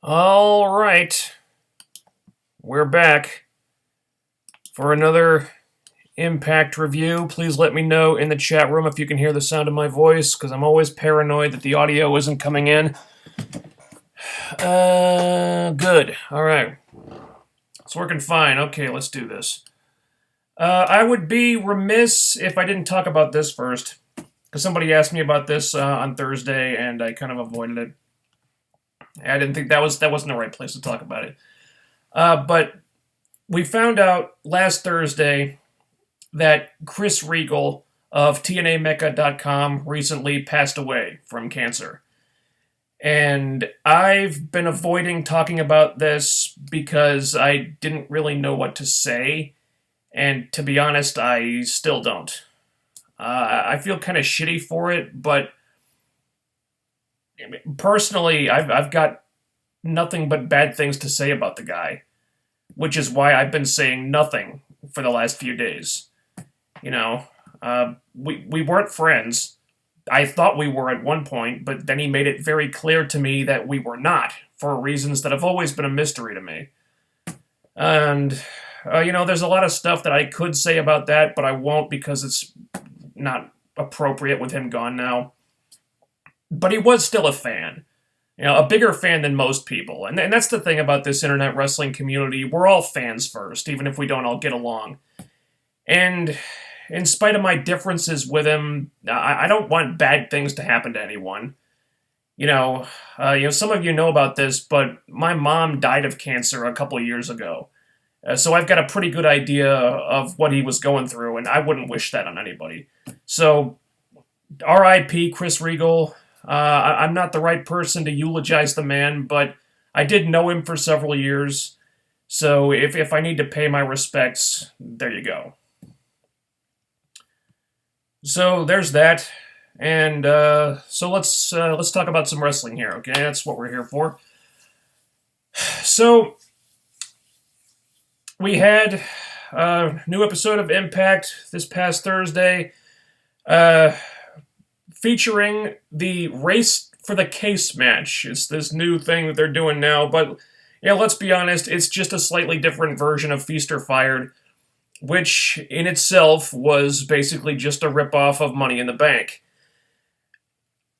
All right, we're back for another Impact review. Please let me know in the chat room if you can hear the sound of my voice, because I'm always paranoid that the audio isn't coming in. Good. All right. It's working fine. Okay, let's do this. I would be remiss if I didn't talk about this first, because somebody asked me about this on Thursday, and I kind of avoided it. I didn't think that wasn't the right place to talk about it. But we found out last Thursday that Chris Regal of TNAMecca.com recently passed away from cancer. And I've been avoiding talking about this because I didn't really know what to say. And to be honest, I still don't. I feel kind of shitty for it, but personally, I've got nothing but bad things to say about the guy, which is why I've been saying nothing for the last few days. You know, we weren't friends. I thought we were at one point, but then he made it very clear to me that we were not, for reasons that have always been a mystery to me. And, there's a lot of stuff that I could say about that, but I won't because it's not appropriate with him gone now. But he was still a fan. A bigger fan than most people. And that's the thing about this internet wrestling community. We're all fans first, even if we don't all get along. And in spite of my differences with him, I don't want bad things to happen to anyone. Some of you know about this, but my mom died of cancer a couple years ago. So I've got a pretty good idea of what he was going through, and I wouldn't wish that on anybody. So, R.I.P. Chris Regal. I'm not the right person to eulogize the man, but I did know him for several years. So if I need to pay my respects, there you go. So there's that, and so let's talk about some wrestling here. Okay, that's what we're here for. So we had a new episode of Impact this past Thursday, featuring the Race for the Case match. It's this new thing that they're doing now, but let's be honest, it's just a slightly different version of Feast or Fired, which in itself was basically just a ripoff of Money in the Bank.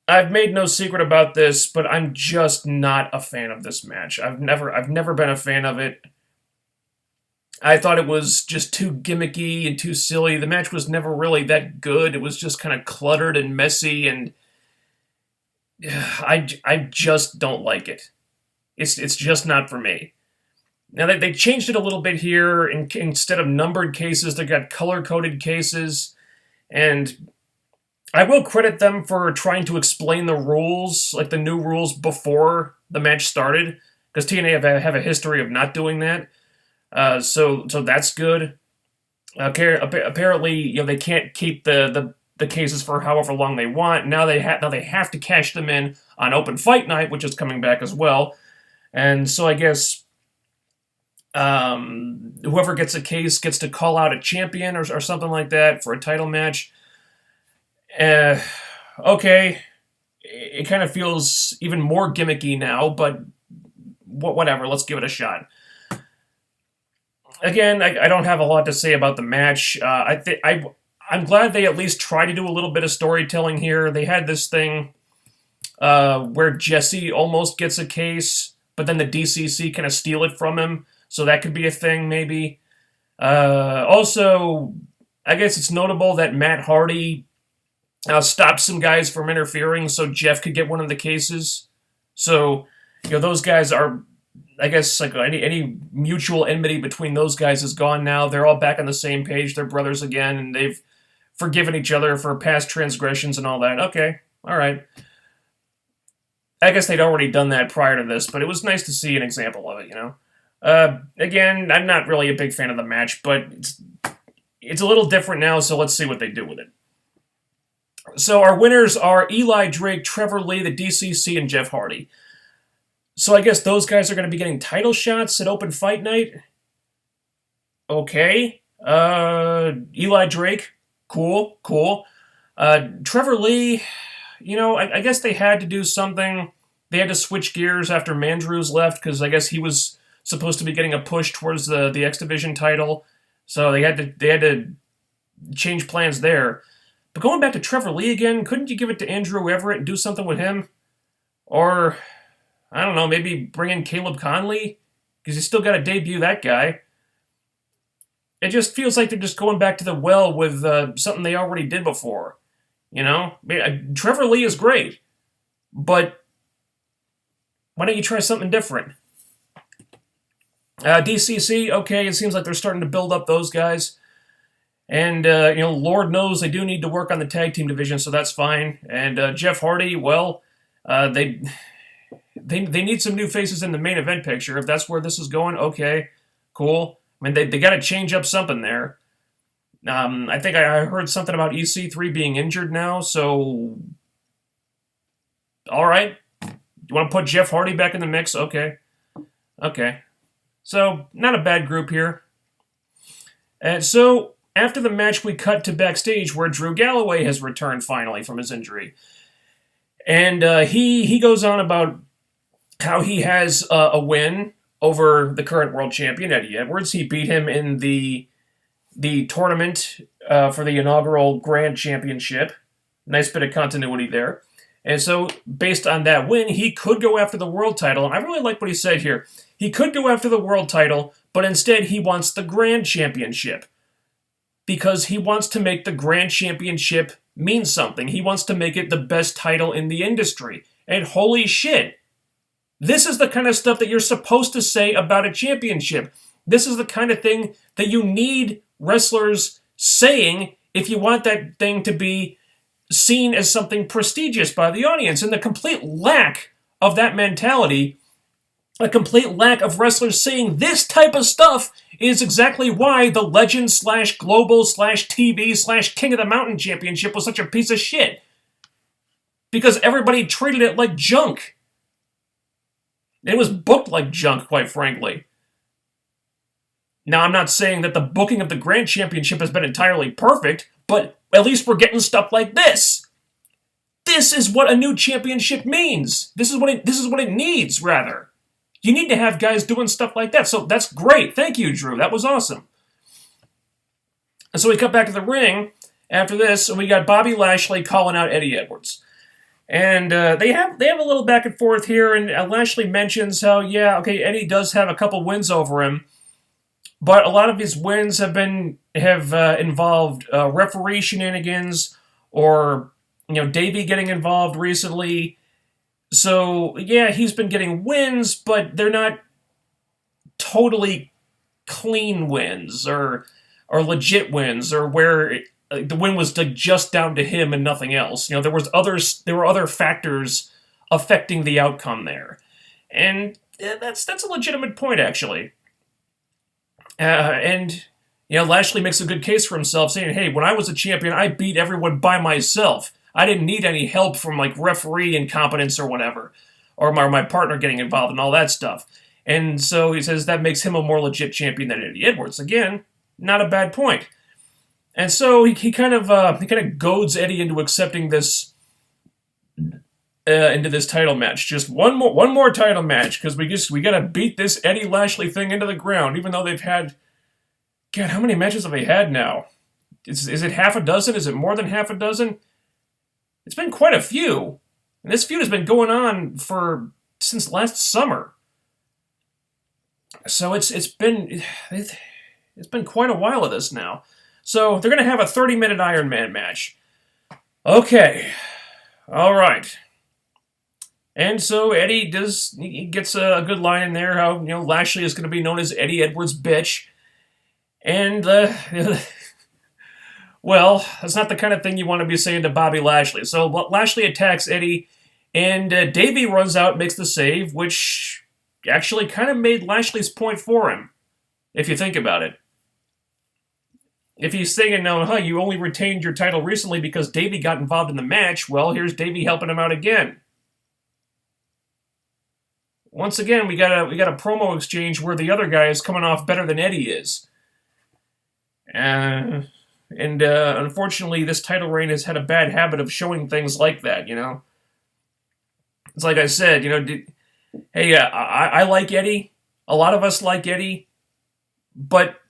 I've made no secret about this, but I'm just not a fan of this match. I've never been a fan of it. I thought it was just too gimmicky and too silly. The match was never really that good. It was just kind of cluttered and messy, and I just don't like it. It's just not for me. Now, they changed it a little bit here. Instead of numbered cases, they got color-coded cases. And I will credit them for trying to explain the rules, like the new rules, before the match started. Because TNA have a history of not doing that. So that's good. Apparently, they can't keep the cases for however long they want. Now they have to cash them in on Open Fight Night, which is coming back as well. And so I guess whoever gets a case gets to call out a champion or something like that for a title match. Okay, it kind of feels even more gimmicky now, but whatever. Let's give it a shot. Again, I don't have a lot to say about the match. I'm glad they at least try to do a little bit of storytelling here. They had this thing where Jesse almost gets a case, but then the DCC kind of steal it from him. So that could be a thing, maybe. Also, I guess it's notable that Matt Hardy stopped some guys from interfering so Jeff could get one of the cases. So, those guys are, I guess, like any mutual enmity between those guys is gone now. They're all back on the same page. They're brothers again, and they've forgiven each other for past transgressions and all that. Okay, all right. I guess they'd already done that prior to this, but it was nice to see an example of it, Again, I'm not really a big fan of the match, but it's a little different now, so let's see what they do with it. So our winners are Eli Drake, Trevor Lee, the DCC, and Jeff Hardy. So I guess those guys are going to be getting title shots at Open Fight Night? Okay. Eli Drake, cool. Trevor Lee, I guess they had to do something they had to switch gears after Mandrews left because I guess he was supposed to be getting a push towards the X Division title, so they had to change plans there. But going back to Trevor Lee again, couldn't you give it to Andrew Everett and do something with him? Or, I don't know, maybe bring in Caleb Conley? Because you still got to debut that guy. It just feels like they're just going back to the well with something they already did before. You know? Trevor Lee is great, but why don't you try something different? DCC, okay, it seems like they're starting to build up those guys. And, Lord knows they do need to work on the tag team division, so that's fine. And Jeff Hardy, well, they need some new faces in the main event picture. If that's where this is going, okay, cool. I mean, they got to change up something there. I think I heard something about EC3 being injured now, so... All right. You want to put Jeff Hardy back in the mix? Okay. So, not a bad group here. And so, after the match, we cut to backstage where Drew Galloway has returned finally from his injury. And he goes on about how he has a win over the current world champion, Eddie Edwards. He beat him in the tournament for the inaugural Grand Championship. Nice bit of continuity there. And so, based on that win, he could go after the world title. And I really like what he said here. He could go after the world title, but instead he wants the Grand Championship. Because he wants to make the Grand Championship mean something. He wants to make it the best title in the industry. And holy shit, this is the kind of stuff that you're supposed to say about a championship. This is the kind of thing that you need wrestlers saying if you want that thing to be seen as something prestigious by the audience. And the complete lack of that mentality, a complete lack of wrestlers saying this type of stuff, is exactly why the Legend / Global / TV / King of the Mountain Championship was such a piece of shit. Because everybody treated it like junk. It was booked like junk, quite frankly. Now, I'm not saying that the booking of the Grand Championship has been entirely perfect, but at least we're getting stuff like this. This is what a new championship means. This is what it needs, rather. You need to have guys doing stuff like that. So that's great. Thank you, Drew. That was awesome. And so we cut back to the ring after this, and we got Bobby Lashley calling out Eddie Edwards. And they have a little back and forth here, and Lashley mentions how, yeah, okay, Eddie does have a couple wins over him, but a lot of his wins have involved referee shenanigans or, Davy getting involved recently. So, yeah, he's been getting wins, but they're not totally clean wins or legit wins or where the win was just down to him and nothing else. There were other factors affecting the outcome there. And that's a legitimate point, actually. And Lashley makes a good case for himself, saying, hey, when I was a champion, I beat everyone by myself. I didn't need any help from, referee incompetence or whatever, or my partner getting involved and all that stuff. And so he says that makes him a more legit champion than Eddie Edwards. Again, not a bad point. And so he kind of goads Eddie into accepting this into this title match. Just one more title match, because we got to beat this Eddie Lashley thing into the ground, even though they've had, God, how many matches have they had now? Is it half a dozen? Is it more than half a dozen? It's been quite a few. And this feud has been going on since last summer. So it's been quite a while of this now. So they're going to have a 30-minute Iron Man match. Okay. All right. And so Eddie gets a good line in there, how, Lashley is going to be known as Eddie Edwards' bitch. And, well, that's not the kind of thing you want to be saying to Bobby Lashley. So Lashley attacks Eddie, and Davy runs out and makes the save, which actually kind of made Lashley's point for him, if you think about it. If he's saying, no, you only retained your title recently because Davy got involved in the match, well, here's Davy helping him out again. Once again, we got a promo exchange where the other guy is coming off better than Eddie is. And unfortunately, this title reign has had a bad habit of showing things like that, It's like I said, hey, I like Eddie. A lot of us like Eddie, but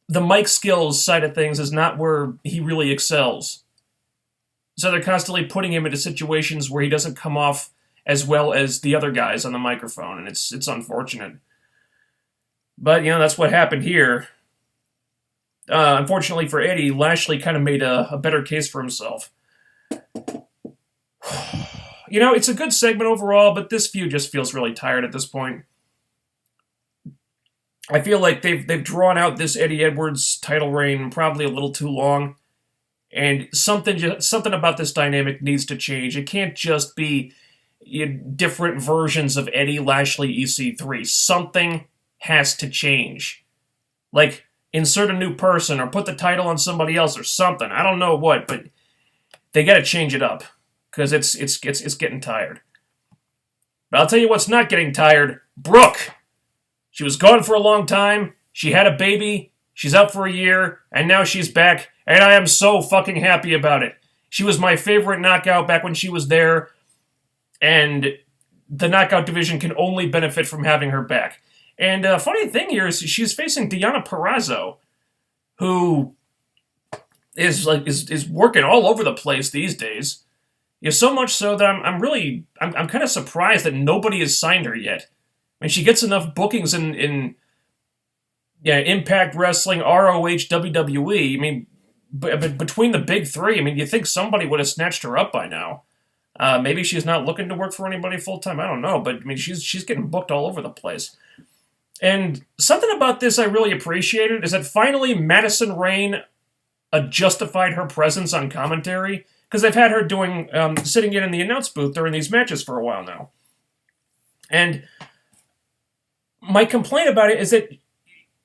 the mic skills side of things is not where he really excels. So they're constantly putting him into situations where he doesn't come off as well as the other guys on the microphone, and it's unfortunate. But, that's what happened here. Unfortunately for Eddie, Lashley kind of made a better case for himself. It's a good segment overall, but this feud just feels really tired at this point. I feel like they've drawn out this Eddie Edwards title reign probably a little too long, and something about this dynamic needs to change. It can't just be different versions of Eddie, Lashley, EC3. Something has to change. Like, insert a new person or put the title on somebody else or something. I don't know what, but they got to change it up because it's getting tired. But I'll tell you what's not getting tired: Brooke. She was gone for a long time. She had a baby. She's out for a year, and now she's back, and I am so fucking happy about it. She was my favorite Knockout back when she was there, and the Knockout division can only benefit from having her back. And funny thing here is she's facing Deonna Purrazzo, who is working all over the place these days. So much so that I'm kind of surprised that nobody has signed her yet. I mean, she gets enough bookings in Impact Wrestling, ROH, WWE. I mean, but between the big three, I mean, you think somebody would have snatched her up by now. Maybe she's not looking to work for anybody full time. I don't know, but I mean, she's getting booked all over the place. And something about this I really appreciated is that finally Madison Rayne justified her presence on commentary, because they've had her doing sitting in the announce booth during these matches for a while now. And my complaint about it is that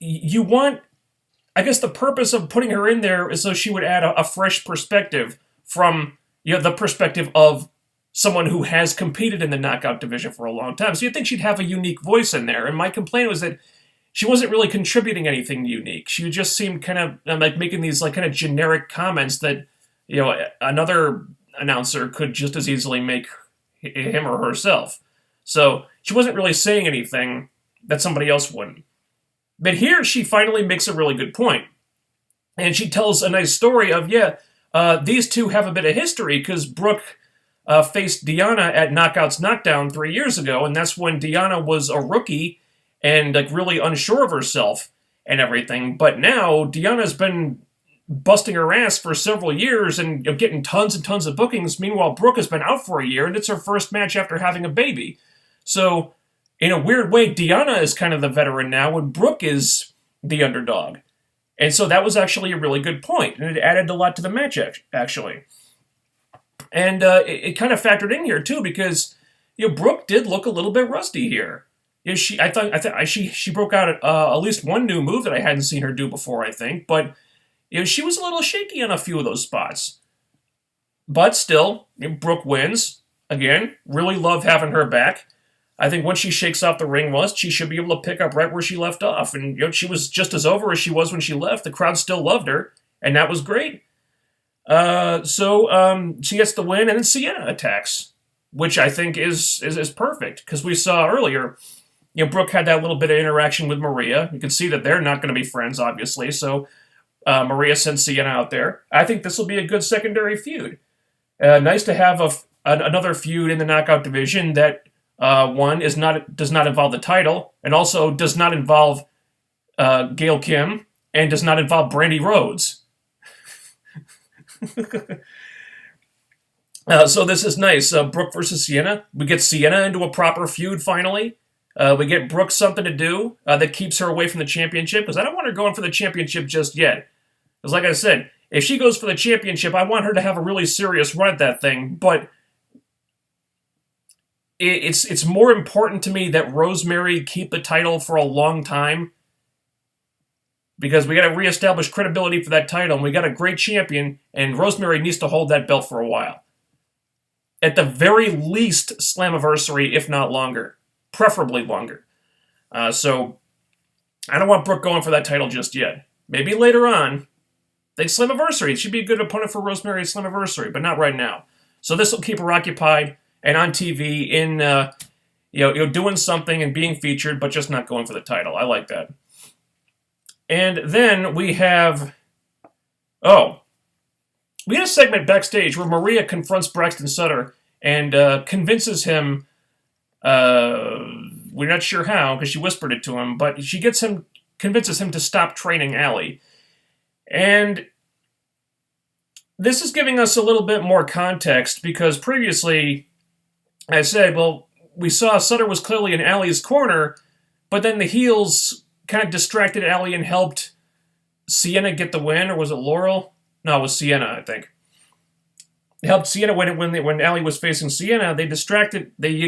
I guess the purpose of putting her in there is so she would add a fresh perspective from the perspective of someone who has competed in the Knockout division for a long time. So you'd think she'd have a unique voice in there. And my complaint was that she wasn't really contributing anything unique. She just seemed kind of like making these like kind of generic comments that another announcer could just as easily make him or herself. So she wasn't really saying anything that somebody else wouldn't. But here she finally makes a really good point. And she tells a nice story of, these two have a bit of history because Brooke faced Deonna at Knockouts Knockdown 3 years ago, and that's when Deonna was a rookie and like really unsure of herself and everything. But now Deonna's been busting her ass for several years and getting tons and tons of bookings. Meanwhile, Brooke has been out for a year, and it's her first match after having a baby. So, in a weird way, Deonna is kind of the veteran now, and Brooke is the underdog. And so that was actually a really good point, and it added a lot to the match, actually. And it kind of factored in here, too, because Brooke did look a little bit rusty here. I thought she broke out at least one new move that I hadn't seen her do before, I think, but she was a little shaky on a few of those spots. But still, Brooke wins. Again, really love having her back. I think once she shakes off the ring rust, she should be able to pick up right where she left off. And she was just as over as she was when she left. The crowd still loved her, and that was great. So she gets the win, and then Sienna attacks, which I think is perfect, because we saw earlier, Brooke had that little bit of interaction with Maria. You can see that they're not going to be friends, obviously, so Maria sends Sienna out there. I think this will be a good secondary feud. Nice to have another feud in the Knockout division that one does not involve the title, and also does not involve Gail Kim, and does not involve Brandi Rhodes. So this is nice. Brooke versus Sienna. We get Sienna into a proper feud finally. We get Brooke something to do that keeps her away from the championship, because I don't want her going for the championship just yet. Because like I said, if she goes for the championship, I want her to have a really serious run at that thing, but it's more important to me that Rosemary keep the title for a long time, because we got to reestablish credibility for that title, and we got a great champion, and Rosemary needs to hold that belt for a while. At the very least, Slammiversary, if not longer. Preferably longer. So, I don't want Brooke going for that title just yet. Maybe later on. Think Slammiversary. It should be a good opponent for Rosemary at Slammiversary, but not right now. So this will keep her occupied, and on TV in doing something and being featured, but just not going for the title. I like that. And then we had a segment backstage where Maria confronts Braxton Sutter and convinces him. We're not sure how because she whispered it to him, but she convinces him to stop training Elly. And this is giving us a little bit more context because previously I said, well, we saw Sutter was clearly in Elly's corner, but then the heels kind of distracted Elly and helped Sienna get the win, or was it Laurel? No, it was Sienna, I think. They helped Sienna when Elly was facing Sienna. They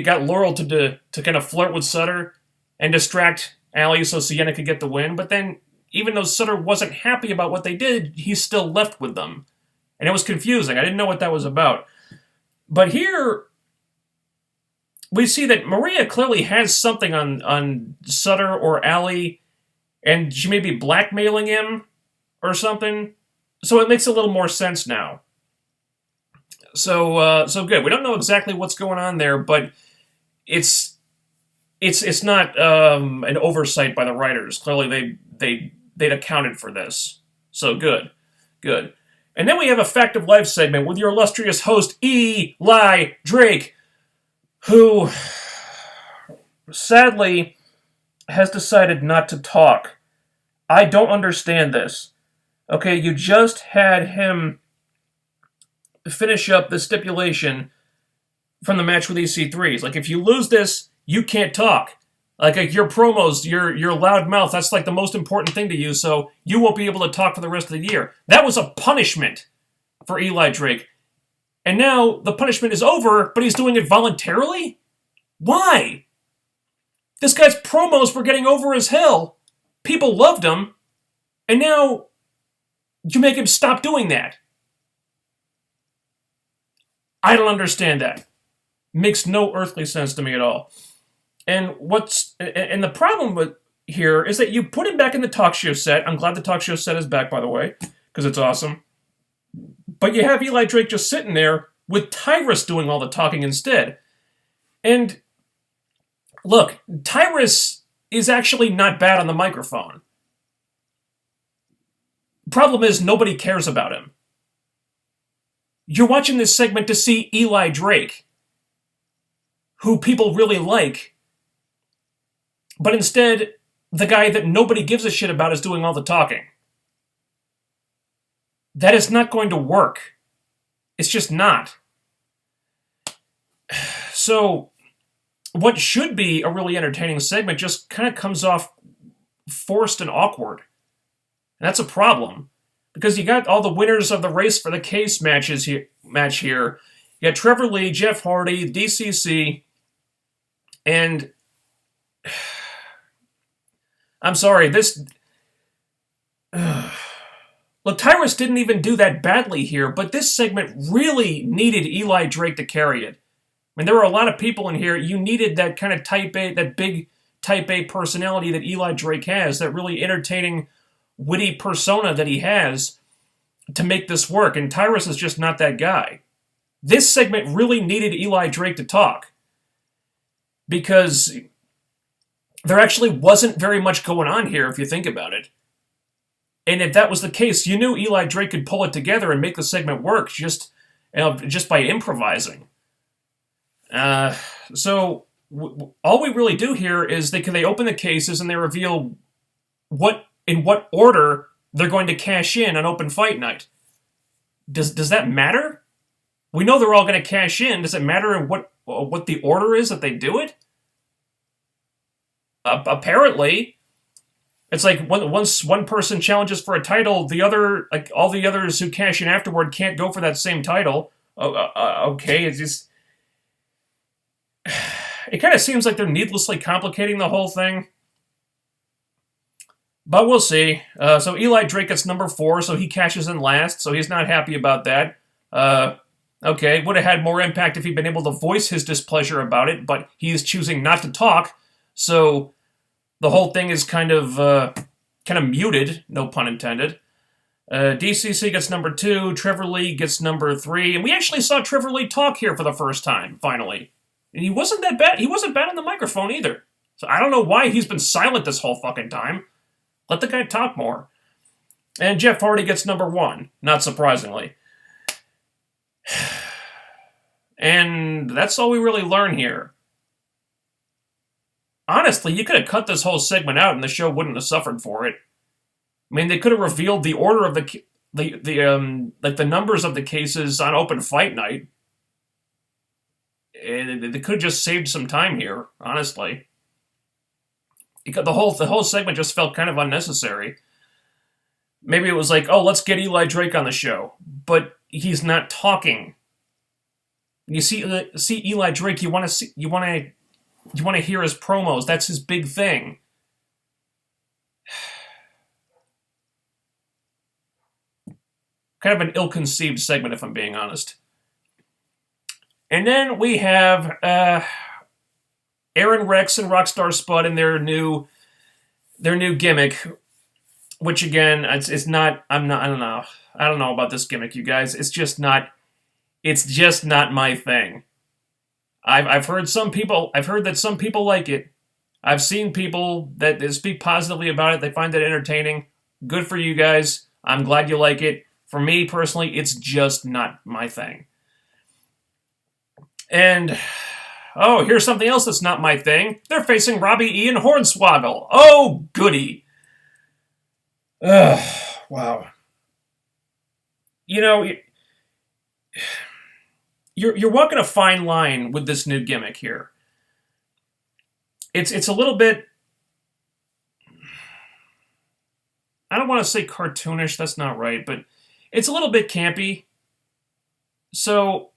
got Laurel to kind of flirt with Sutter and distract Elly so Sienna could get the win. But then, even though Sutter wasn't happy about what they did, he still left with them. And it was confusing. I didn't know what that was about. But here, we see that Maria clearly has something on Sutter or Elly, and she may be blackmailing him or something. So it makes a little more sense now. So good. We don't know exactly what's going on there, but it's not an oversight by the writers. Clearly, they'd accounted for this. So good. And then we have a Fact of Life segment with your illustrious host, Eli Drake, who sadly has decided not to talk. I don't understand this. Okay, you just had him finish up the stipulation from the match with EC3s. Like, if you lose this, you can't talk. Like your promos, your loud mouth, that's like the most important thing to you, so you won't be able to talk for the rest of the year. That was a punishment for Eli Drake. And now the punishment is over, but he's doing it voluntarily? Why? This guy's promos were getting over as hell. People loved him. And now you make him stop doing that. I don't understand that. Makes no earthly sense to me at all. And the problem here is that you put him back in the talk show set. I'm glad the talk show set is back, by the way, because it's awesome. But you have Eli Drake just sitting there with Tyrus doing all the talking instead. And look, Tyrus is actually not bad on the microphone. Problem is, nobody cares about him. You're watching this segment to see Eli Drake, who people really like, but instead, the guy that nobody gives a shit about is doing all the talking. That is not going to work. It's just not. So, what should be a really entertaining segment just kind of comes off forced and awkward. And that's a problem. Because you got all the winners of the Race for the Case match here. You got Trevor Lee, Jeff Hardy, DCC, and I'm sorry, look, Tyrus didn't even do that badly here, but this segment really needed Eli Drake to carry it. I mean, there were a lot of people in here. You needed that kind of type A, that big type A personality that Eli Drake has, that really entertaining, witty persona that he has to make this work, and Tyrus is just not that guy. This segment really needed Eli Drake to talk, because there actually wasn't very much going on here, if you think about it. And if that was the case, you knew Eli Drake could pull it together and make the segment work just by improvising. So all we really do here is they open the cases and they reveal in what order they're going to cash in on Open Fight Night. Does that matter? We know they're all going to cash in. Does it matter in what the order is that they do it? Apparently, it's like once one person challenges for a title, all the others who cash in afterward can't go for that same title. Okay, it's just it kind of seems like they're needlessly complicating the whole thing. But we'll see. So Eli Drake gets number 4, so he cashes in last, so he's not happy about that. Okay, would have had more impact if he'd been able to voice his displeasure about it, but he's choosing not to talk, so the whole thing is kind of muted, no pun intended. DCC gets number 2, Trevor Lee gets number 3, and we actually saw Trevor Lee talk here for the first time, finally. And he wasn't that bad. He wasn't bad on the microphone either. So I don't know why he's been silent this whole fucking time. Let the guy talk more. And Jeff Hardy gets number 1, not surprisingly. And that's all we really learn here. Honestly, you could have cut this whole segment out and the show wouldn't have suffered for it. I mean, they could have revealed the order of the numbers of the cases on open fight night. And they could have just saved some time here, honestly. Because the whole segment just felt kind of unnecessary. Maybe it was like, oh, let's get Eli Drake on the show, but he's not talking. You see Eli Drake, you want to hear his promos. That's his big thing. Kind of an ill-conceived segment, if I'm being honest. And then we have Aaron Rex and Rockstar Spud in their new gimmick, which again, it's not. I don't know. I don't know about this gimmick, you guys. It's just not my thing. I've heard that some people like it. I've seen people that speak positively about it. They find it entertaining. Good for you guys. I'm glad you like it. For me personally, it's just not my thing. And, oh, here's something else that's not my thing. They're facing Robbie E. and Hornswoggle. Oh, goody. Ugh, wow. You know, you're walking a fine line with this new gimmick here. It's a little bit, I don't want to say cartoonish, that's not right, but it's a little bit campy. So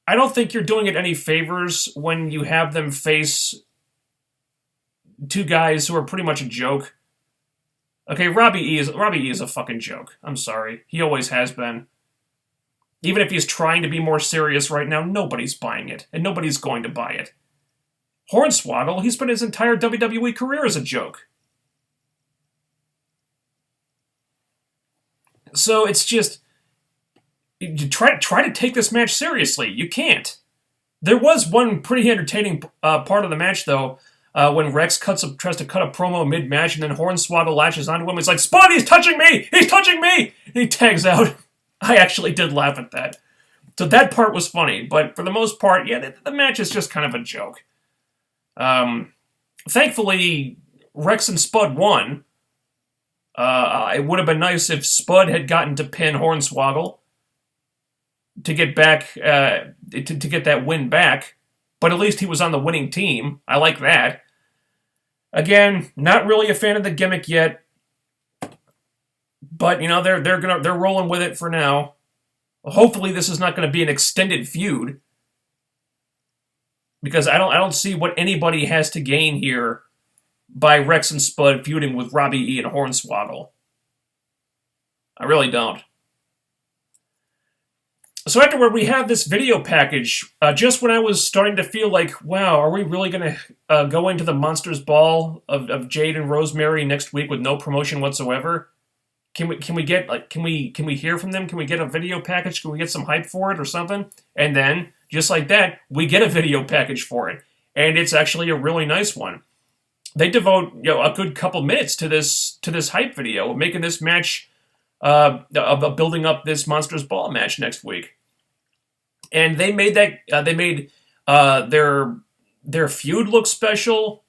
I don't think you're doing it any favors when you have them face two guys who are pretty much a joke. Okay, Robbie E is a fucking joke. I'm sorry. He always has been. Even if he's trying to be more serious right now, nobody's buying it, and nobody's going to buy it. Hornswoggle, he spent his entire WWE career as a joke. So it's just, you try to take this match seriously. You can't. There was one pretty entertaining part of the match, though, when Rex tries to cut a promo mid-match, and then Hornswoggle latches onto him. It's like, Spud, he's touching me! He's touching me! And he tags out. I actually did laugh at that. So that part was funny, but for the most part, yeah, the match is just kind of a joke. Thankfully, Rex and Spud won. It would have been nice if Spud had gotten to pin Hornswoggle to get back, to get that win back, but at least he was on the winning team. I like that. Again, not really a fan of the gimmick yet, but you know they're rolling with it for now. Hopefully, this is not going to be an extended feud, because I don't see what anybody has to gain here by Rex and Spud feuding with Robbie E. and Hornswoggle. I really don't. So afterward, we have this video package. Just when I was starting to feel like, wow, are we really going to go into the Monsters Ball of Jade and Rosemary next week with no promotion whatsoever? Can we hear from them? Can we get a video package? Can we get some hype for it or something? And then, just like that, we get a video package for it, and it's actually a really nice one. They devote a good couple minutes to this hype video, making this match, building up this Monsters Ball match next week. And they made their feud look special,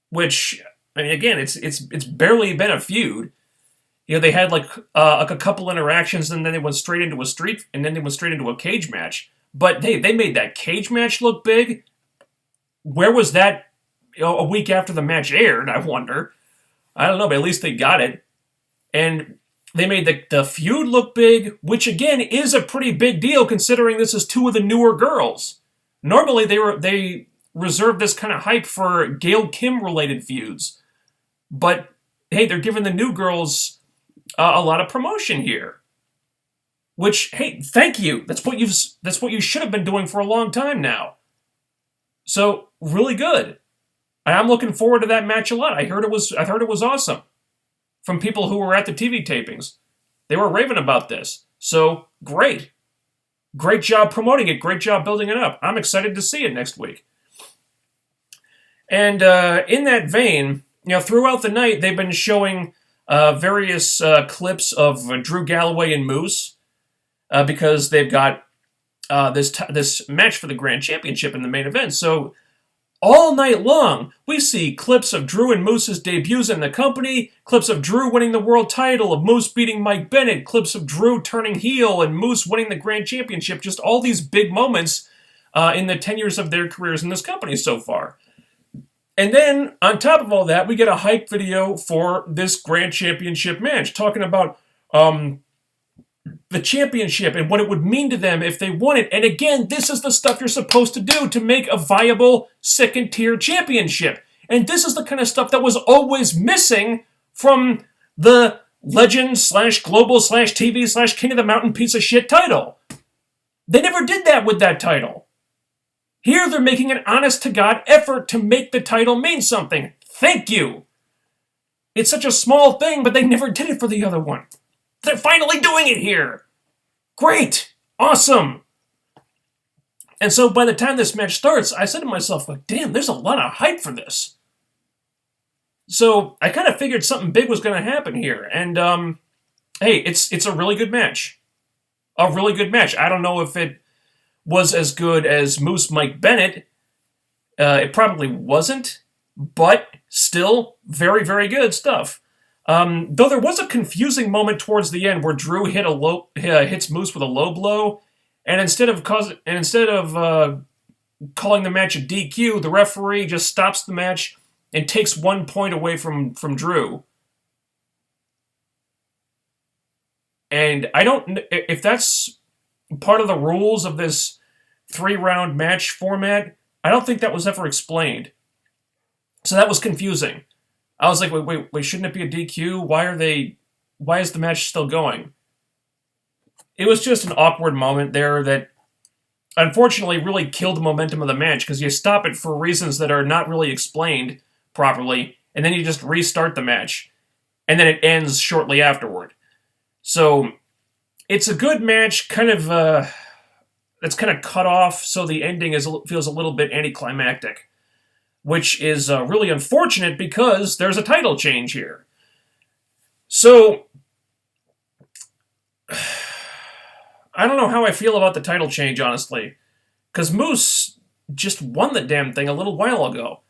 which, I mean, again, it's barely been a feud. You know, they had like a couple interactions, and then they went straight into a cage match. But hey, they made that cage match look big. Where was that a week after the match aired, I wonder? I don't know, but at least they got it. And they made the feud look big, which again is a pretty big deal considering this is two of the newer girls. Normally they reserve this kind of hype for Gail Kim related feuds. But hey, they're giving the new girls a lot of promotion here. Which, hey, thank you. That's what you should have been doing for a long time now. So, really good. I'm looking forward to that match a lot. I heard it was awesome from people who were at the TV tapings. They were raving about this. So, great. Great job promoting it. Great job building it up. I'm excited to see it next week. And in that vein, throughout the night, they've been showing various clips of Drew Galloway and Moose because they've got this match for the Grand Championship in the main event. So all night long, we see clips of Drew and Moose's debuts in the company, clips of Drew winning the world title, of Moose beating Mike Bennett, clips of Drew turning heel and Moose winning the Grand Championship. Just all these big moments in the 10 years of their careers in this company so far. And then, on top of all that, we get a hype video for this Grand Championship match, talking about the championship and what it would mean to them if they won it. And again, this is the stuff you're supposed to do to make a viable second-tier championship. And this is the kind of stuff that was always missing from the Legend/Global/TV/King of the Mountain piece of shit title. They never did that with that title. Here they're making an honest-to-God effort to make the title mean something. Thank you. It's such a small thing, but they never did it for the other one. They're finally doing it here. Great. Awesome. And so by the time this match starts, I said to myself, damn, there's a lot of hype for this. So I kind of figured something big was going to happen here. And, hey, it's a really good match. A really good match. I don't know if it was as good as Moose Mike Bennett. It probably wasn't, but still very, very good stuff. Though there was a confusing moment towards the end where Drew hits Moose with a low blow, and instead of calling the match a DQ, the referee just stops the match and takes 1 point away from Drew. And I don't if that's part of the rules of this 3-round match format. I don't think that was ever explained. So that was confusing. I was like, wait, shouldn't it be a DQ? Why is the match still going? It was just an awkward moment there that unfortunately really killed the momentum of the match because you stop it for reasons that are not really explained properly, and then you just restart the match, and then it ends shortly afterward. So it's a good match, kind of that's kind of cut off, so the ending feels a little bit anticlimactic, which is really unfortunate because there's a title change here. So I don't know how I feel about the title change, honestly, because Moose just won the damn thing a little while ago.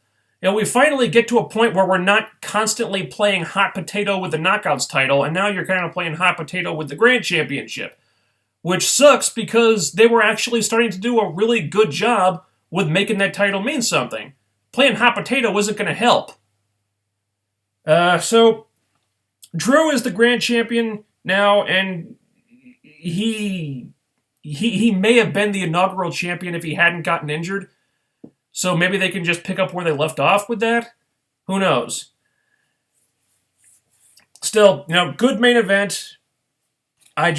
We finally get to a point where we're not constantly playing hot potato with the Knockouts title, and now you're kind of playing hot potato with the Grand Championship, which sucks because they were actually starting to do a really good job with making that title mean something. Playing hot potato isn't going to help. So Drew is the Grand Champion now, and he may have been the inaugural champion if he hadn't gotten injured. So maybe they can just pick up where they left off with that? Who knows? Still, good main event. I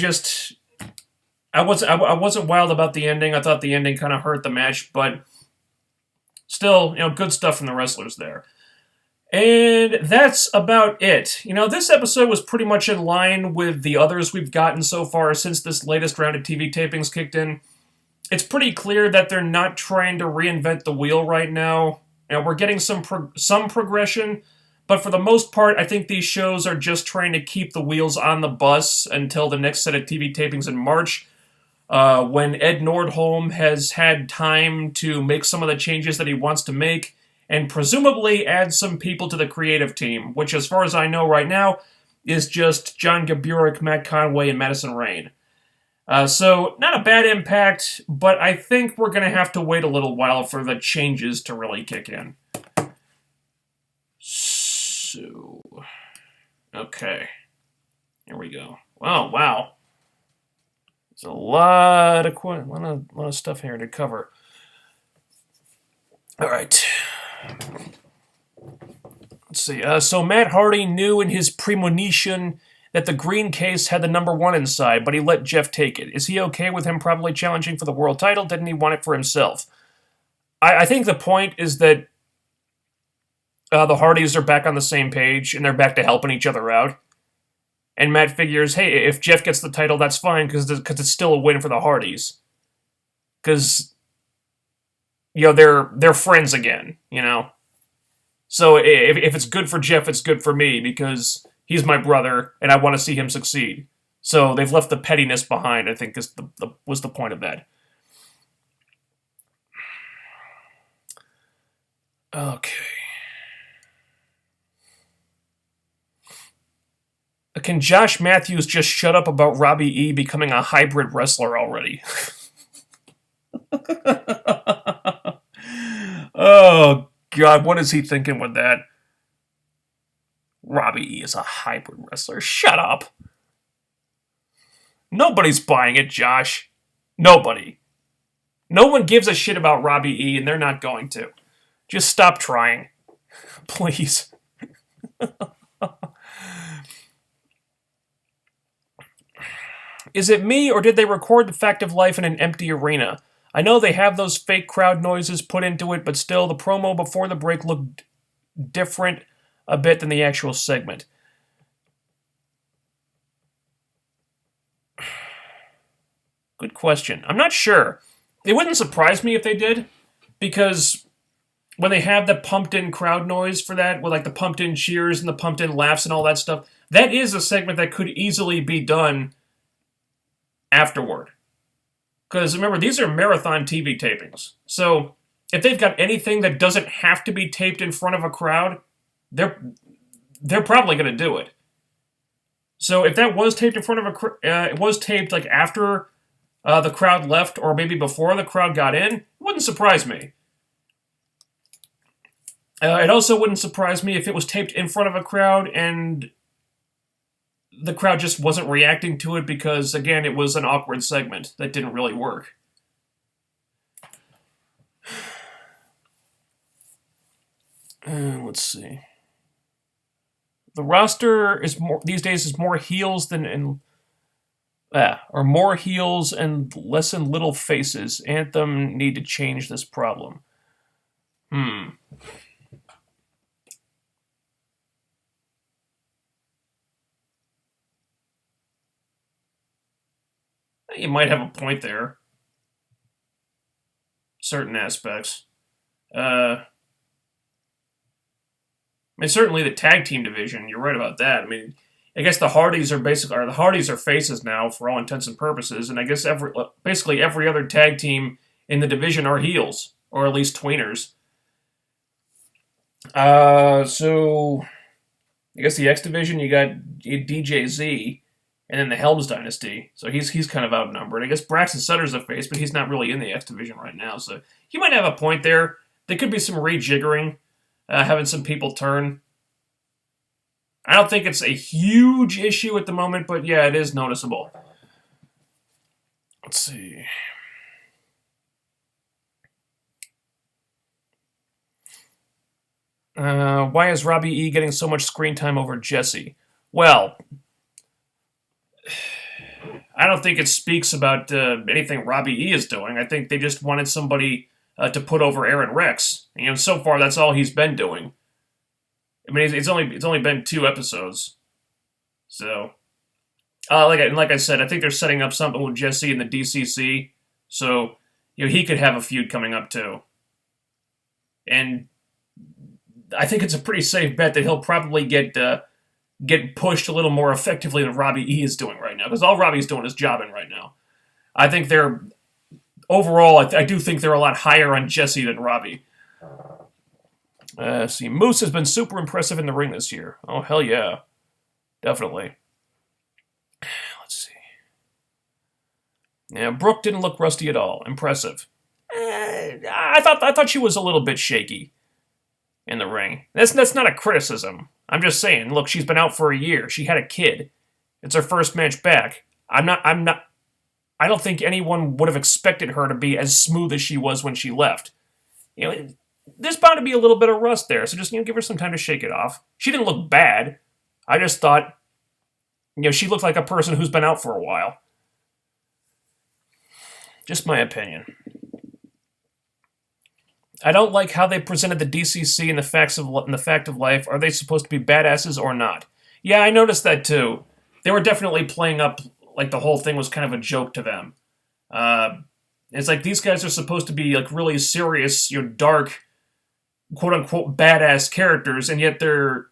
wasn't wild about the ending. I thought the ending kind of hurt the match, but still, good stuff from the wrestlers there. And that's about it. This episode was pretty much in line with the others we've gotten so far since this latest round of TV tapings kicked in. It's pretty clear that they're not trying to reinvent the wheel right now. We're getting some progression, but for the most part, I think these shows are just trying to keep the wheels on the bus until the next set of TV tapings in March, when Ed Nordholm has had time to make some of the changes that he wants to make, and presumably add some people to the creative team, which, as far as I know right now, is just John Gaburek, Matt Conway, and Madison Rayne. So, not a bad impact, but I think we're going to have to wait a little while for the changes to really kick in. So, okay. Here we go. Oh, wow. There's a lot of stuff here to cover. All right. Let's see. So Matt Hardy knew in his premonition that the green case had the number 1 inside, but he let Jeff take it. Is he okay with him probably challenging for the world title? Didn't he want it for himself? I think the point is that the Hardys are back on the same page, and they're back to helping each other out. And Matt figures, hey, if Jeff gets the title, that's fine, because it's still a win for the Hardys. Because, they're friends again, So if it's good for Jeff, it's good for me, because he's my brother, and I want to see him succeed. So they've left the pettiness behind, I think, was the point of that. Okay. Can Josh Matthews just shut up about Robbie E becoming a hybrid wrestler already? Oh, God, what is he thinking with that? Robbie E is a hybrid wrestler. Shut up. Nobody's buying it, Josh. Nobody. No one gives a shit about Robbie E, and they're not going to. Just stop trying. Please. Is it me, or did they record the fact of life in an empty arena? I know they have those fake crowd noises put into it, but still, the promo before the break looked different a bit than the actual segment. Good question. I'm not sure. It wouldn't surprise me if they did, because when they have the pumped-in crowd noise for that, with like the pumped-in cheers and the pumped-in laughs and all that stuff, that is a segment that could easily be done afterward. Because remember, these are marathon TV tapings. So if they've got anything that doesn't have to be taped in front of a crowd, they're probably going to do it. So if that was taped in front of it was taped like after the crowd left, or maybe before the crowd got in, it wouldn't surprise me. It also wouldn't surprise me if it was taped in front of a crowd and the crowd just wasn't reacting to it because, again, it was an awkward segment that didn't really work. Let's see. The roster is these days is more heels than more heels and less in little faces. Anthem need to change this problem. You might have a point there. Certain aspects. I mean, certainly the tag team division, you're right about that. I mean, I guess the Hardys are faces now for all intents and purposes, and I guess basically every other tag team in the division are heels, or at least tweeners. So I guess the X division, you got DJZ, and then the Helms Dynasty, so he's kind of outnumbered. I guess Braxton Sutter's a face, but he's not really in the X division right now, so he might have a point there. There could be some rejiggering, having some people turn. I don't think it's a huge issue at the moment, but yeah, it is noticeable. Let's see. Why is Robbie E getting so much screen time over Jesse? Well, I don't think it speaks about anything Robbie E is doing. I think they just wanted somebody to put over Aaron Rex. So far that's all he's been doing. I mean, it's only been 2 episodes. So, like I said, I think they're setting up something with Jesse in the DCC. So, he could have a feud coming up too. And I think it's a pretty safe bet that he'll probably get pushed a little more effectively than Robbie E is doing right now, because all Robbie's doing is jobbing right now. I think overall, I do think they're a lot higher on Jesse than Robbie. See, Moose has been super impressive in the ring this year. Oh, hell yeah. Definitely. Let's see. Yeah, Brooke didn't look rusty at all. Impressive. I thought she was a little bit shaky in the ring. That's not a criticism. I'm just saying, look, she's been out for a year. She had a kid. It's her first match back. I don't think anyone would have expected her to be as smooth as she was when she left. There's bound to be a little bit of rust there, so just give her some time to shake it off. She didn't look bad. I just thought, she looked like a person who's been out for a while. Just my opinion. I don't like how they presented the DCC and the fact of life. Are they supposed to be badasses or not? Yeah, I noticed that too. they were definitely playing up like the whole thing was kind of a joke to them. It's like these guys are supposed to be like really serious, dark, quote unquote badass characters, and yet they're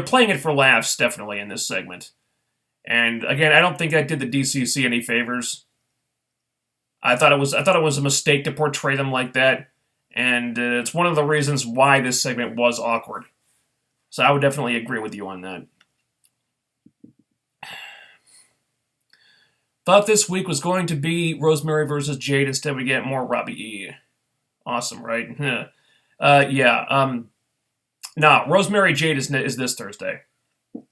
playing it for laughs, definitely in this segment. And again, I don't think I did the DCC any favors. I thought it was a mistake to portray them like that, and it's one of the reasons why this segment was awkward. So I would definitely agree with you on that. Thought this week was going to be Rosemary versus Jade. Instead, we get more Robbie E. Awesome, right? Yeah. No, Rosemary Jade is this Thursday.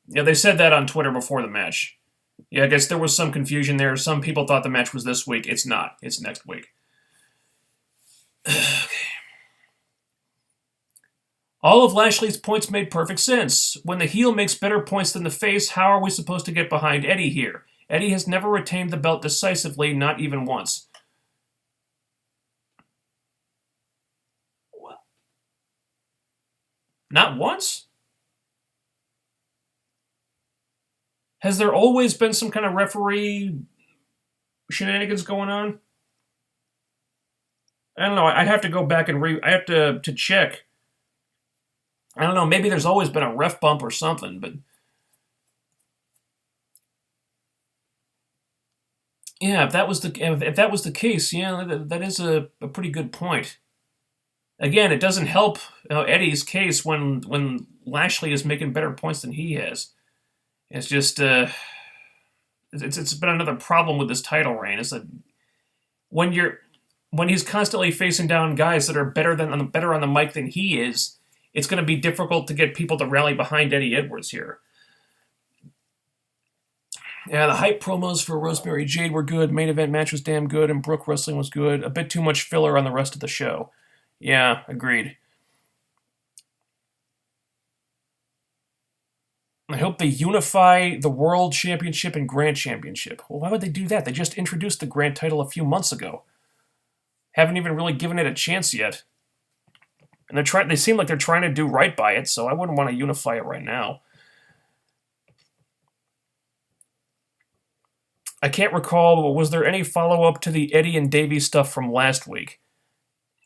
Yeah, they said that on Twitter before the match. Yeah, I guess there was some confusion there. Some people thought the match was this week. It's not. It's next week. Okay. All of Lashley's points made perfect sense. When the heel makes better points than the face, how are we supposed to get behind Eddie here? Eddie has never retained the belt decisively, not even once. What? Not once? Has there always been some kind of referee shenanigans going on? I don't know. I'd have to go back and I have to check. I don't know. Maybe there's always been a ref bump or something, but yeah, if that was the case, yeah, that is a pretty good point. Again, it doesn't help Eddie's case when Lashley is making better points than he has. It's just it's been another problem with this title reign. Is that when he's constantly facing down guys that are better on the mic than he is, it's going to be difficult to get people to rally behind Eddie Edwards here. Yeah, the hype promos for Rosemary Jade were good. Main event match was damn good, and Brooke wrestling was good. A bit too much filler on the rest of the show. Yeah, agreed. I hope they unify the World Championship and Grand Championship. Well, why would they do that? They just introduced the Grand title a few months ago. Haven't even really given it a chance yet. And they seem like they're trying to do right by it, so I wouldn't want to unify it right now. I can't recall, was there any follow-up to the Eddie and Davy stuff from last week?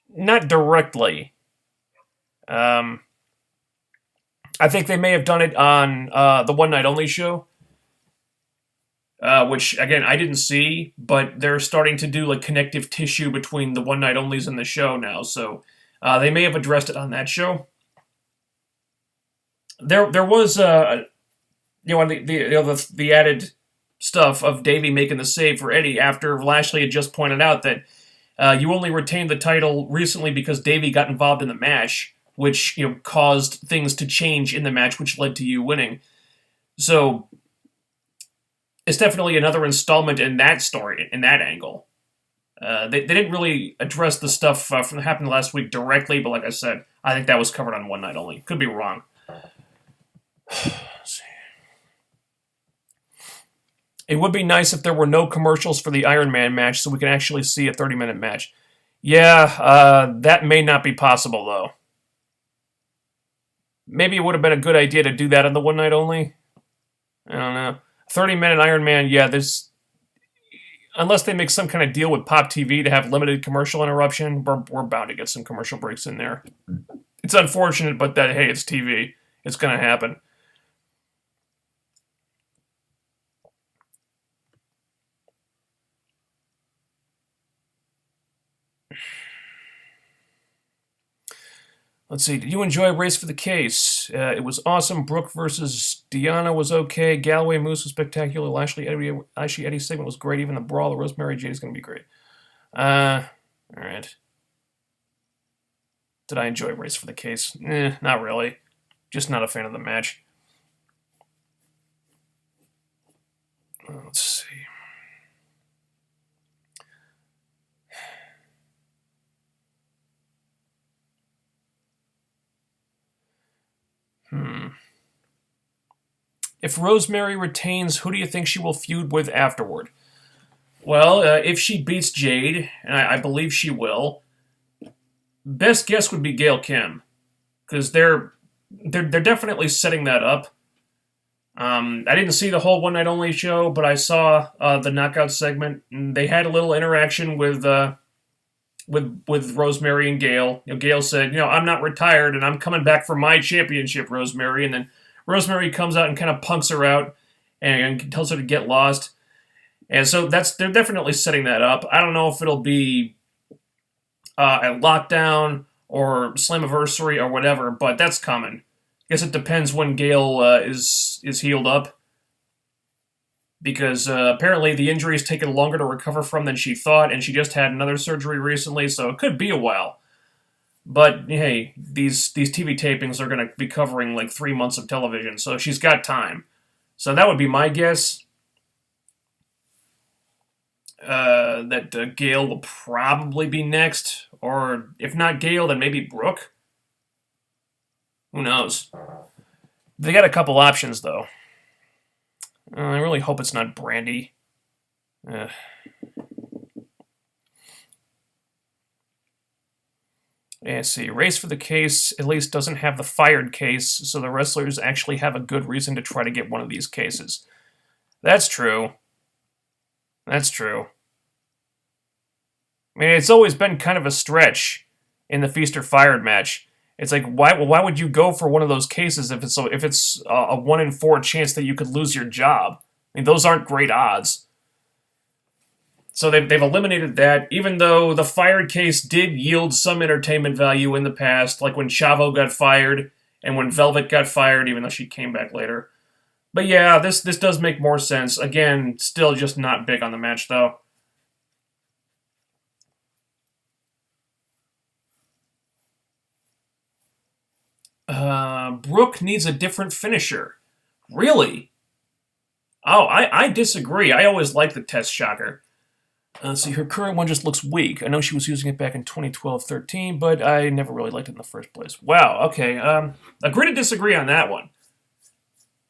Not directly. I think they may have done it on the One Night Only show, which, again, I didn't see, but they're starting to do like connective tissue between the One Night Onlys and the show now, so they may have addressed it on that show. There was, the added stuff of Davy making the save for Eddie after Lashley had just pointed out that you only retained the title recently because Davy got involved in the match, which caused things to change in the match, which led to you winning. So it's definitely another installment in that story, in that angle. They didn't really address the stuff from that happened last week directly, but like I said, I think that was covered on One Night Only. Could be wrong. It would be nice if there were no commercials for the Iron Man match so we can actually see a 30-minute match. Yeah, that may not be possible, though. Maybe it would have been a good idea to do that on the One Night Only. I don't know. 30-minute Iron Man, yeah, there's... Unless they make some kind of deal with Pop TV to have limited commercial interruption, we're bound to get some commercial breaks in there. It's unfortunate, but hey, it's TV. It's going to happen. Let's see. Did you enjoy Race for the Case? It was awesome. Brooke versus Deanna was okay. Galloway Moose was spectacular. Lashley Eddie segment was great. Even the brawl of Rosemary Jade is going to be great. All right. Did I enjoy Race for the Case? Not really. Just not a fan of the match. Let's see. If Rosemary retains, who do you think she will feud with afterward? Well, if she beats Jade, and I believe she will, best guess would be Gail Kim, because they're definitely setting that up. I didn't see the whole One Night Only show, but I saw the knockout segment. And they had a little interaction with Rosemary and Gail. Gail said, I'm not retired and I'm coming back for my championship, Rosemary. And then Rosemary comes out and kind of punks her out and tells her to get lost. And so they're definitely setting that up. I don't know if it'll be a lockdown or Slammiversary or whatever, but that's coming. I guess it depends when Gail is healed up, because apparently the injury is taking longer to recover from than she thought, and she just had another surgery recently, so it could be a while. But hey, these TV tapings are going to be covering like 3 months of television, so she's got time. So that would be my guess. That Gail will probably be next, or if not Gail, then maybe Brooke. Who knows? They got a couple options, though. I really hope it's not Brandi. Let's see. Race for the Case at least doesn't have the fired case, so the wrestlers actually have a good reason to try to get one of these cases. That's true. That's true. I mean, it's always been kind of a stretch in the Feast or Fired match. It's like, why would you go for one of those cases if it's a 1 in 4 chance that you could lose your job? I mean, those aren't great odds. So they've eliminated that, even though the fired case did yield some entertainment value in the past, like when Chavo got fired and when Velvet got fired, even though she came back later. But yeah, this does make more sense. Again, still just not big on the match, though. Brooke needs a different finisher. Really? Oh, I disagree. I always liked the Test Shocker. See, her current one just looks weak. I know she was using it back in 2012-13, but I never really liked it in the first place. Wow, okay. Agree to disagree on that one.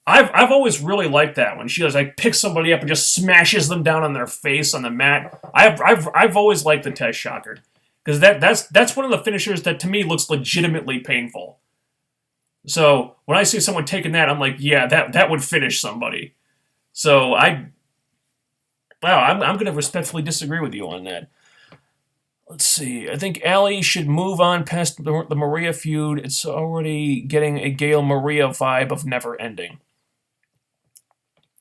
I've always really liked that one. She does like picks somebody up and just smashes them down on their face on the mat. I've always liked the Test Shocker, because that's one of the finishers that to me looks legitimately painful. So when I see someone taking that, I'm like, yeah, that would finish somebody. So I'm going to respectfully disagree with you on that. Let's see. I think Elly should move on past the Maria feud. It's already getting a Gail Maria vibe of never ending.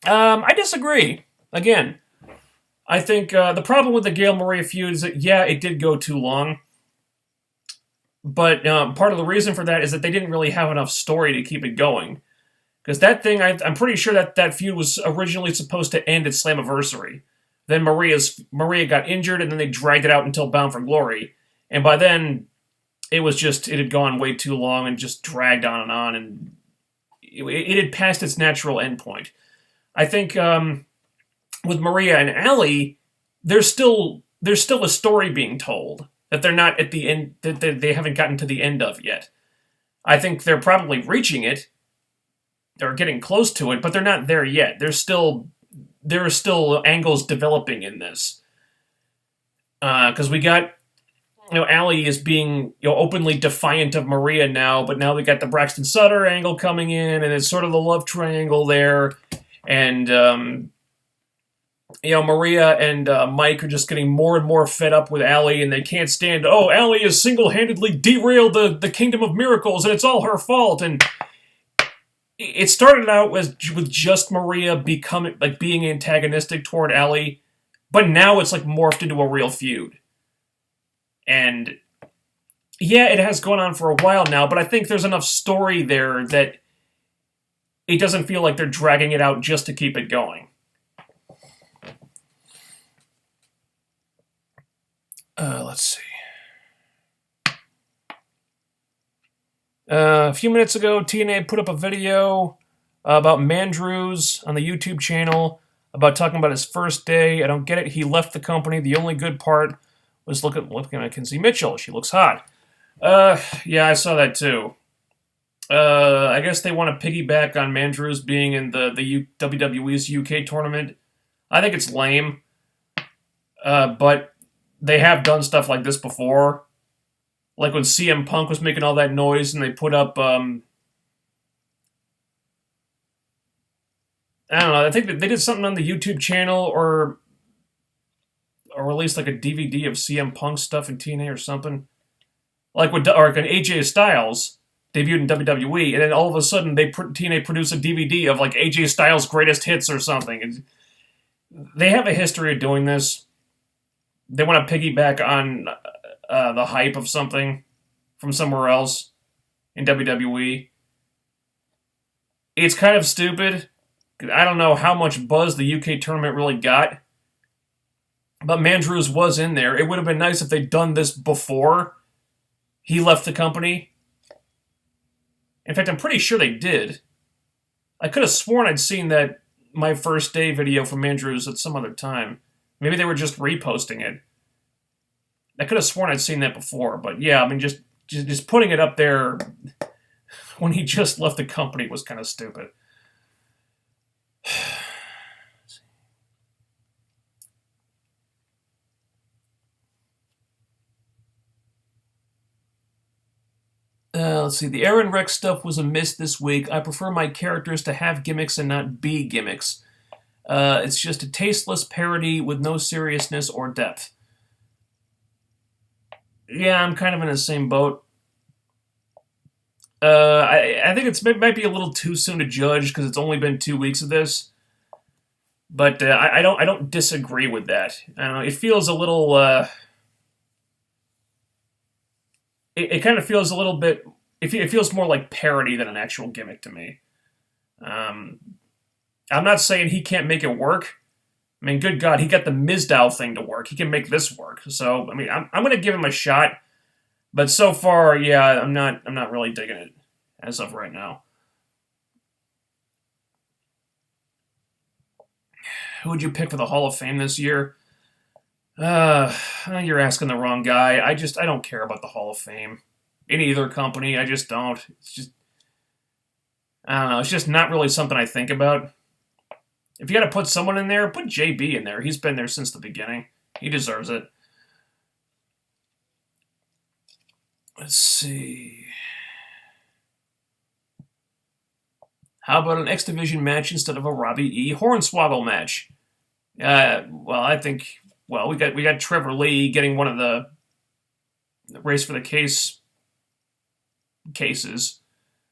I disagree. Again, I think the problem with the Gail Maria feud is that, yeah, it did go too long. But part of the reason for that is that they didn't really have enough story to keep it going. Because that thing, I'm pretty sure that feud was originally supposed to end at Slammiversary. Then Maria got injured, and then they dragged it out until Bound for Glory. And by then, it had gone way too long and just dragged on, and it had passed its natural endpoint. I think with Maria and Elly, there's still a story being told that they're not at the end, that they haven't gotten to the end of yet. I think they're probably reaching it, or getting close to it, but they're not there yet. There are still angles developing in this. Because we got, Elly is being, openly defiant of Maria now, but now we got the Braxton Sutter angle coming in, and it's sort of the love triangle there, and, Maria and Mike are just getting more and more fed up with Elly, and they can't stand, Elly has single-handedly derailed the Kingdom of Miracles, and it's all her fault, and it started out with just Maria being antagonistic toward Elly, but now it's morphed into a real feud. And yeah, it has gone on for a while now, but I think there's enough story there that it doesn't feel like they're dragging it out just to keep it going. Let's see. A few minutes ago, TNA put up a video about Mandrews on the YouTube channel about talking about his first day. I don't get it. He left the company. The only good part was looking at Kinsey Mitchell. She looks hot. Yeah, I saw that too. I guess they want to piggyback on Mandrews being in the WWE's UK tournament. I think it's lame. But they have done stuff like this before. Like when CM Punk was making all that noise and they put up I don't know. I think that they did something on the YouTube channel, or released like a DVD of CM Punk stuff in TNA or something. Like with or like an AJ Styles debuted in WWE, and then all of a sudden TNA produced a DVD of like AJ Styles' greatest hits or something. And they have a history of doing this. They want to piggyback on the hype of something from somewhere else in WWE. It's kind of stupid. I don't know how much buzz the UK tournament really got, but Mandrews was in there. It would have been nice if they'd done this before he left the company. In fact, I'm pretty sure they did. I could have sworn I'd seen that My First Day video from Mandrews at some other time. Maybe they were just reposting it. I could have sworn I'd seen that before, but yeah, I mean, just putting it up there when he just left the company was kind of stupid. Let's see. The Aaron Rex stuff was a miss this week. I prefer my characters to have gimmicks and not be gimmicks. It's just a tasteless parody with no seriousness or depth. Yeah, I'm kind of in the same boat. I think it might be a little too soon to judge because it's only been 2 weeks of this. But I don't disagree with that. I don't know. It feels a little. It kind of feels a little bit. It feels more like parody than an actual gimmick to me. I'm not saying he can't make it work. I mean, good God, he got the Mizdow thing to work. He can make this work. So I mean, I'm going to give him a shot. But so far, yeah, I'm not really digging it as of right now. Who would you pick for the Hall of Fame this year? You're asking the wrong guy. I don't care about the Hall of Fame in either company. I just don't. It's just, I don't know. It's just not really something I think about. If you got to put someone in there, put JB in there. He's been there since the beginning. He deserves it. Let's see. How about an X Division match instead of a Robbie E. Hornswoggle match? Well, I think. Well, we got Trevor Lee getting one of the Race for the Case cases,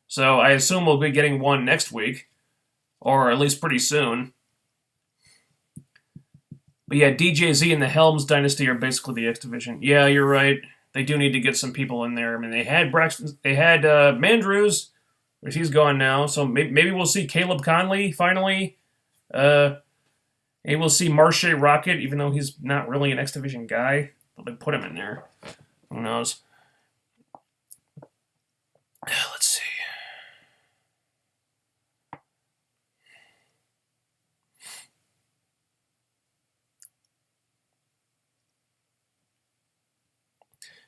so I assume we'll be getting one next week, or at least pretty soon. But yeah, DJZ and the Helms Dynasty are basically the X Division. Yeah, you're right. They do need to get some people in there. I mean, they had Mandrews, but he's gone now, so maybe we'll see Caleb Conley finally. Maybe we'll see Marche Rocket, even though he's not really an X Division guy. But they put him in there. Who knows? Let's see.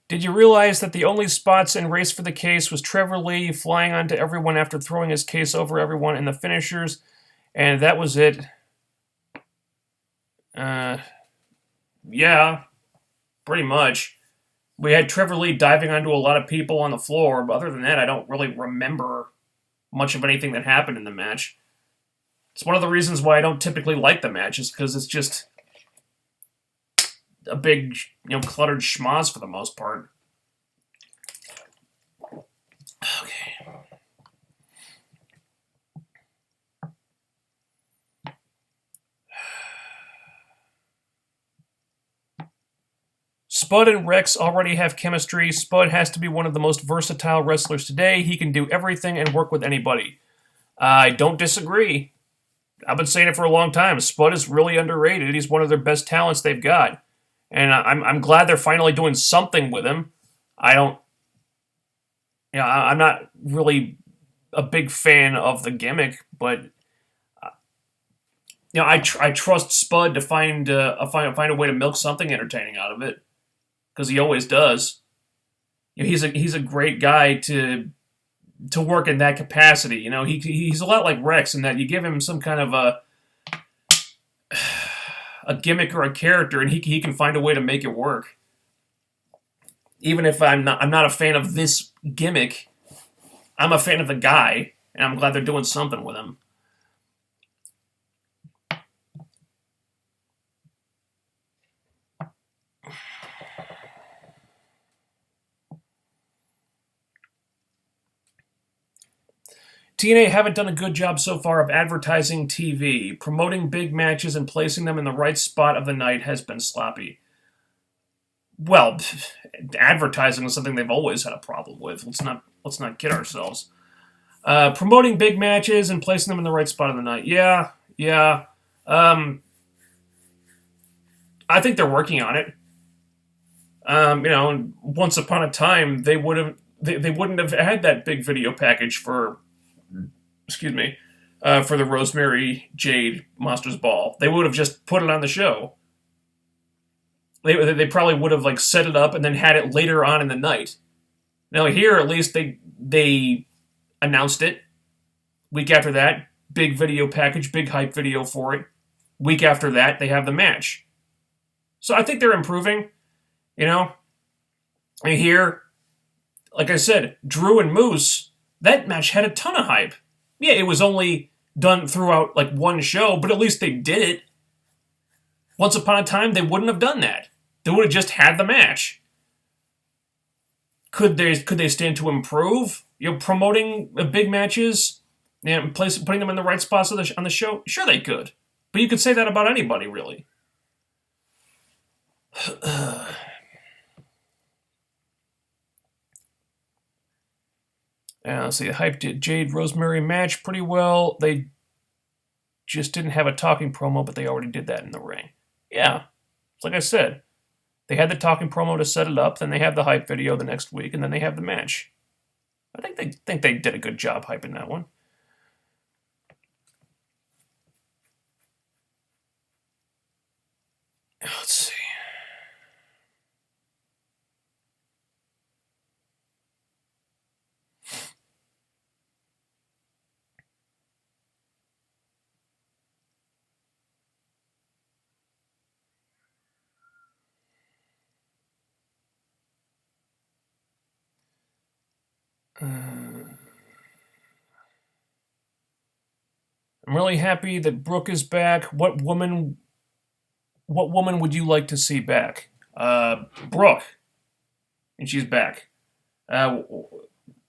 Did you realize that the only spots in Race for the Case was Trevor Lee flying onto everyone after throwing his case over everyone in the finishers, and that was it? Yeah, pretty much. We had Trevor Lee diving onto a lot of people on the floor, but other than that, I don't really remember much of anything that happened in the match. It's one of the reasons why I don't typically like the match, is because it's just a big, cluttered schmoz for the most part. Okay. Spud and Rex already have chemistry. Spud has to be one of the most versatile wrestlers today. He can do everything and work with anybody. I don't disagree. I've been saying it for a long time. Spud is really underrated. He's one of their best talents they've got. And I'm glad they're finally doing something with him. I'm not really a big fan of the gimmick, but I trust Spud to find a way to milk something entertaining out of it, because he always does. He's a great guy to work in that capacity. He's a lot like Rex in that you give him some kind of a gimmick or a character, and he can find a way to make it work. Even if I'm not a fan of this gimmick, I'm a fan of the guy, and I'm glad they're doing something with him. TNA haven't done a good job so far of advertising TV. Promoting big matches and placing them in the right spot of the night has been sloppy. Well, advertising is something they've always had a problem with. Let's not kid ourselves. Promoting big matches and placing them in the right spot of the night. Yeah. I think they're working on it. Once upon a time, they wouldn't have had that big video package for, for the Rosemary Jade Monsters Ball. They would have just put it on the show. They probably would have like set it up and then had it later on in the night. Now here, at least they announced it. Week after that, big video package, big hype video for it. Week after that, they have the match. So I think they're improving. And here, like I said, Drew and Moose, that match had a ton of hype. Yeah, it was only done throughout like one show, but at least they did it. Once upon a time, they wouldn't have done that. They would have just had the match. Could they stand to improve? Promoting big matches, putting them in the right spots on the show. Sure, they could, but you could say that about anybody, really. Let's see, the hype did Jade Rosemary match pretty well. They just didn't have a talking promo, but they already did that in the ring. Yeah, it's like I said. They had the talking promo to set it up, then they have the hype video the next week, and then they have the match. I think they did a good job hyping that one. Let's see. I'm really happy that Brooke is back. What woman would you like to see back? Brooke. And she's back.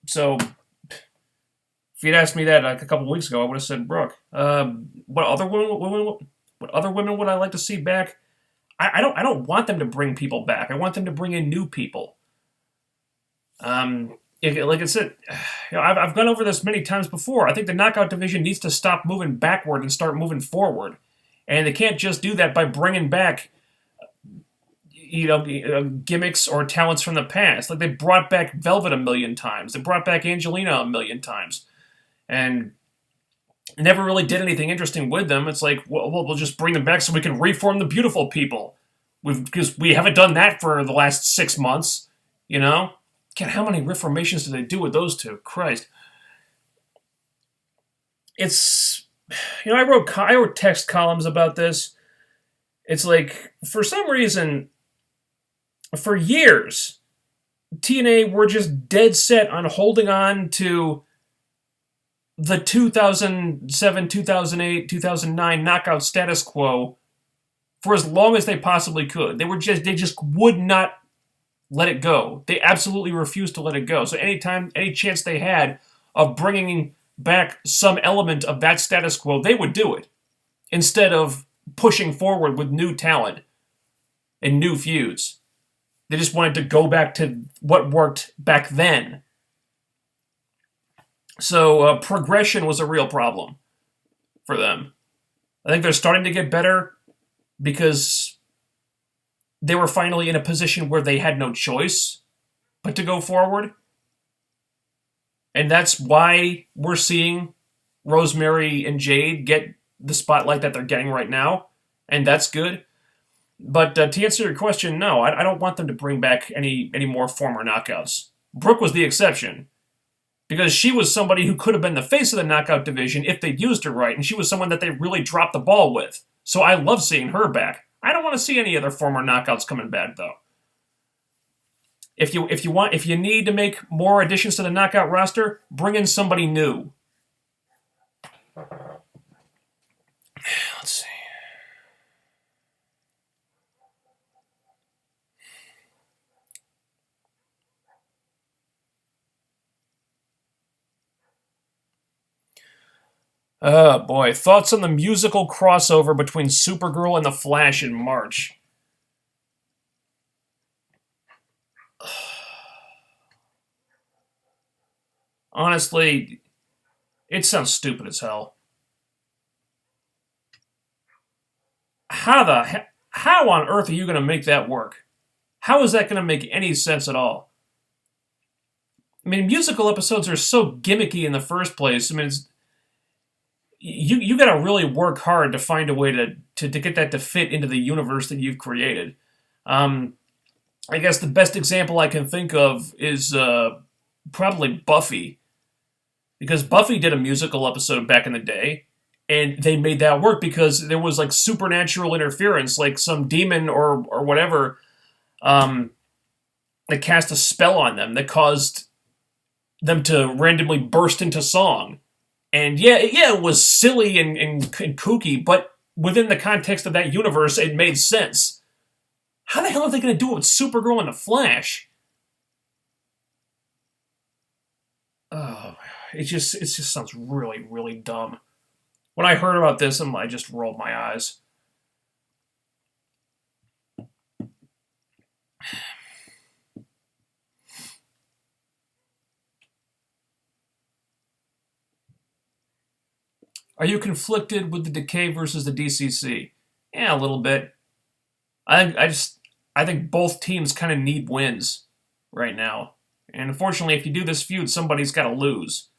So, if you'd asked me that like a couple weeks ago, I would have said Brooke. What other women would I like to see back? I don't want them to bring people back. I want them to bring in new people. Like I said, I've gone over this many times before. I think the knockout division needs to stop moving backward and start moving forward. And they can't just do that by bringing back, gimmicks or talents from the past. Like they brought back Velvet a million times. They brought back Angelina a million times. And never really did anything interesting with them. It's like, well, we'll just bring them back so we can reform the beautiful people. Because we haven't done that for the last 6 months, God, how many reformations did they do with those two? Christ. It's, I wrote text columns about this. It's like, for some reason, for years, TNA were just dead set on holding on to the 2007, 2008, 2009 knockout status quo for as long as they possibly could. They just would not let it go. They absolutely refused to let it go. So any chance they had of bringing back some element of that status quo, they would do it instead of pushing forward with new talent and new feuds. They just wanted to go back to what worked back then. So progression was a real problem for them. I think they're starting to get better because they were finally in a position where they had no choice but to go forward. And that's why we're seeing Rosemary and Jade get the spotlight that they're getting right now. And that's good. But to answer your question, no, I don't want them to bring back any more former knockouts. Brooke was the exception. Because she was somebody who could have been the face of the knockout division if they'd used her right. And she was someone that they really dropped the ball with. So I love seeing her back. I don't want to see any other former knockouts coming back, though. If you need to make more additions to the knockout roster, bring in somebody new. Let's see. Oh boy, thoughts on the musical crossover between Supergirl and The Flash in March? Honestly, it sounds stupid as hell. How on earth are you going to make that work? How is that going to make any sense at all? I mean, musical episodes are so gimmicky in the first place. I mean, you got to really work hard to find a way to get that to fit into the universe that you've created. Um, I guess the best example I can think of is probably Buffy, because Buffy did a musical episode back in the day, and they made that work because there was like supernatural interference, like some demon or whatever, um, that cast a spell on them that caused them to randomly burst into song. And yeah, it was silly and kooky, but within the context of that universe, it made sense. How the hell are they going to do it with Supergirl and the Flash? Oh, it just sounds really really dumb. When I heard about this, I just rolled my eyes. Are you conflicted with the Decay versus the DCC? Yeah, a little bit. I think both teams kind of need wins right now, and unfortunately, if you do this feud, somebody's got to lose.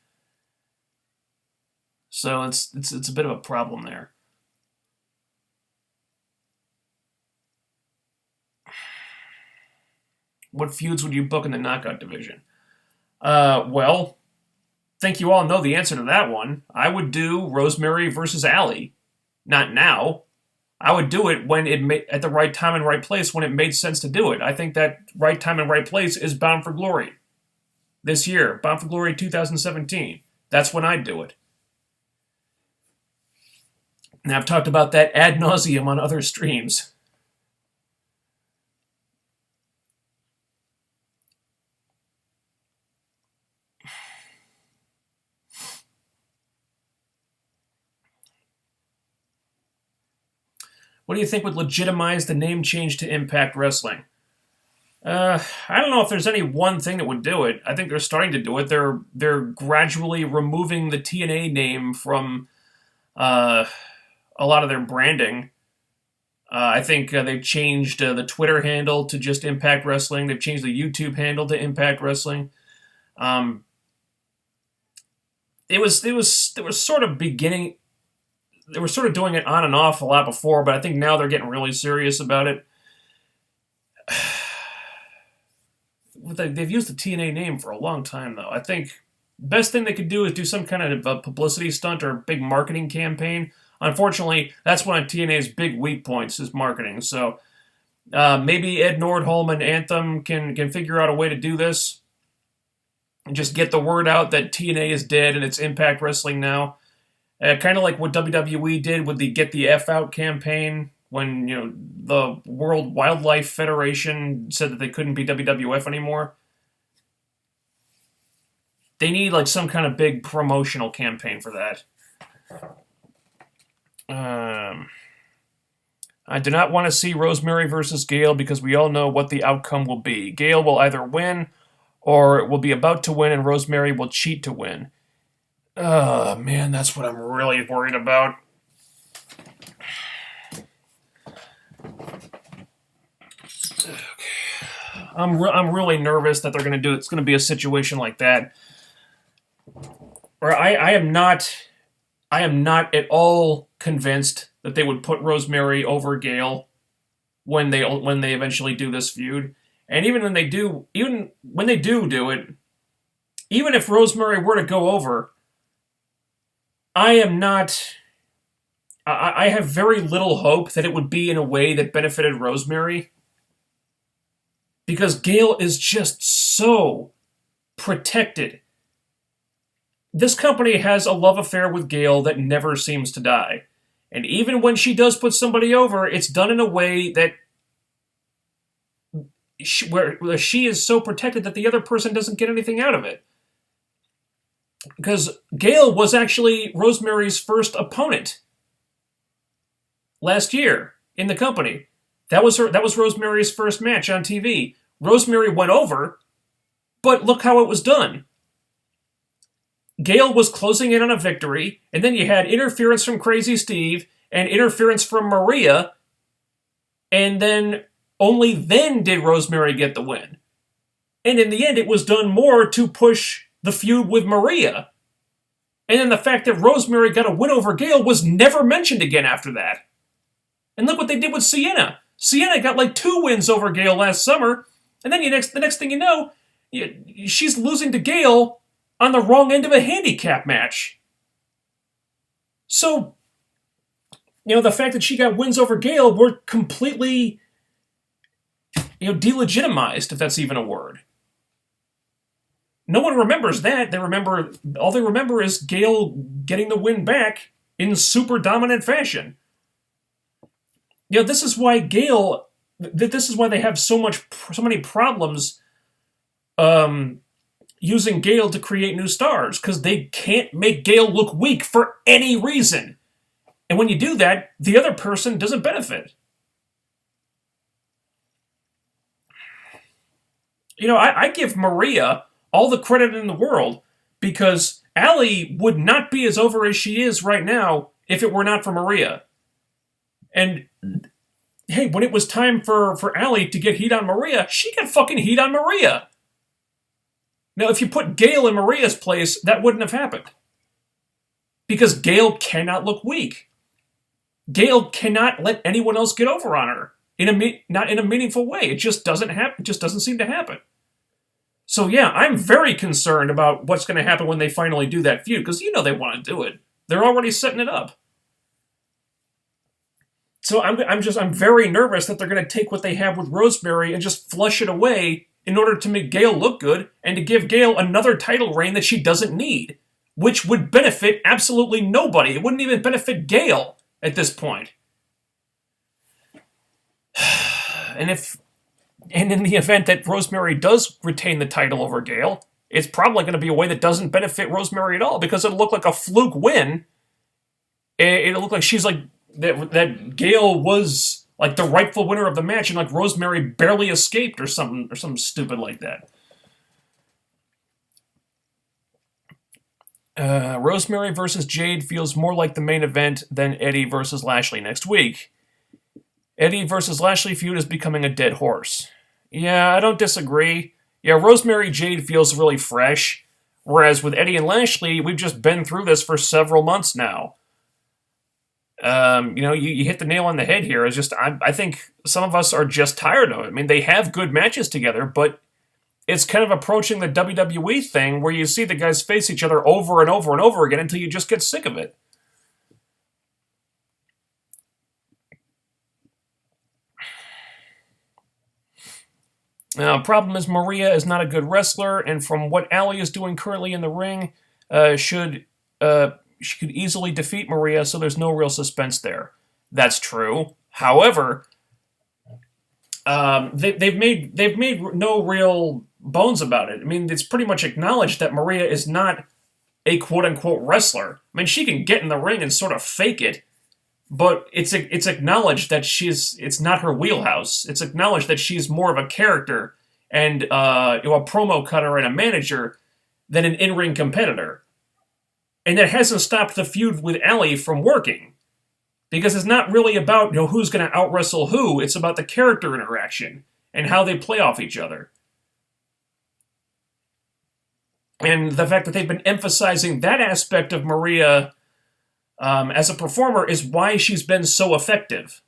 So it's a bit of a problem there. What feuds would you book in the knockout division? Well, think you all know the answer to that one. I would do Rosemary versus Elly. Not now. I would do it when at the right time and right place when it made sense to do it. I think that right time and right place is Bound for Glory. This year, Bound for Glory 2017. That's when I'd do it. Now, I've talked about that ad nauseum on other streams. What do you think would legitimize the name change to Impact Wrestling? I don't know if there's any one thing that would do it. I think they're starting to do it. They're gradually removing the TNA name from a lot of their branding. I think they've changed the Twitter handle to just Impact Wrestling. They've changed the YouTube handle to Impact Wrestling. Um, they were sort of beginning. They were sort of doing it on and off a lot before, but I think now they're getting really serious about it. They've used the TNA name for a long time, though. I think best thing they could do is do some kind of a publicity stunt or big marketing campaign. Unfortunately, that's one of TNA's big weak points is marketing. So maybe Ed Nordholm and Anthem can figure out a way to do this and just get the word out that TNA is dead and it's Impact Wrestling now. Kind of like what WWE did with the Get the F Out campaign when, the World Wildlife Federation said that they couldn't be WWF anymore. They need like some kind of big promotional campaign for that. I do not want to see Rosemary versus Gail because we all know what the outcome will be. Gail will either win or will be about to win and Rosemary will cheat to win. Oh, man, that's what I'm really worried about. Okay. I'm really nervous that they're going to do it. It's going to be a situation like that. Or I am not at all convinced that they would put Rosemary over Gail when they eventually do this feud. And even when they do it, even if Rosemary were to go over, I have very little hope that it would be in a way that benefited Rosemary. Because Gail is just so protected. This company has a love affair with Gail that never seems to die. And even when she does put somebody over, it's done in a way that where she is so protected that the other person doesn't get anything out of it. Because Gail was actually Rosemary's first opponent last year in the company. That was Rosemary's first match on TV. Rosemary went over, but look how it was done. Gail was closing in on a victory, and then you had interference from Crazy Steve and interference from Maria, and then only then did Rosemary get the win. And in the end, it was done more to push the feud with Maria. And then the fact that Rosemary got a win over Gail was never mentioned again after that. And look what they did with Sienna. Sienna got like 2 wins over Gail last summer, and then the next thing you know, she's losing to Gail on the wrong end of a handicap match. So, the fact that she got wins over Gail were completely, delegitimized, if that's even a word. No one remembers that. All they remember is Gail getting the win back in super dominant fashion. This is why this is why they have so many problems using Gail to create new stars, because they can't make Gail look weak for any reason. And when you do that, the other person doesn't benefit. I give Maria all the credit in the world, because Elly would not be as over as she is right now if it were not for Maria. And hey, when it was time for Elly to get heat on Maria, she got fucking heat on Maria. Now, if you put Gail in Maria's place, that wouldn't have happened. Because Gail cannot look weak. Gail cannot let anyone else get over on her. Not in a meaningful way. It just doesn't happen. It just doesn't seem to happen. So yeah, I'm very concerned about what's going to happen when they finally do that feud, because they want to do it. They're already setting it up. So I'm very nervous that they're going to take what they have with Rosemary and just flush it away in order to make Gail look good and to give Gail another title reign that she doesn't need, which would benefit absolutely nobody. It wouldn't even benefit Gail at this point. And in the event that Rosemary does retain the title over Gail, it's probably going to be a way that doesn't benefit Rosemary at all, because it'll look like a fluke win. It'll look like she's like that Gail was like the rightful winner of the match, and like Rosemary barely escaped or something stupid like that. Rosemary versus Jade feels more like the main event than Eddie versus Lashley next week. Eddie versus Lashley feud is becoming a dead horse. Yeah, I don't disagree. Yeah, Rosemary Jade feels really fresh, whereas with Eddie and Lashley, we've just been through this for several months now. You hit the nail on the head here. It's just, I think some of us are just tired of it. I mean, they have good matches together, but it's kind of approaching the WWE thing where you see the guys face each other over and over and over again until you just get sick of it. Now, problem is Maria is not a good wrestler, and from what Elly is doing currently in the ring, she could easily defeat Maria, so there's no real suspense there. That's true. However, they've made no real bones about it. I mean, it's pretty much acknowledged that Maria is not a quote-unquote wrestler. I mean, she can get in the ring and sort of fake it, but it's acknowledged that it's not her wheelhouse. It's acknowledged that she's more of a character and a promo cutter and a manager than an in-ring competitor. And that hasn't stopped the feud with Elly from working. Because it's not really about who's going to out-wrestle who. It's about the character interaction and how they play off each other. And the fact that they've been emphasizing that aspect of Maria as a performer is why she's been so effective.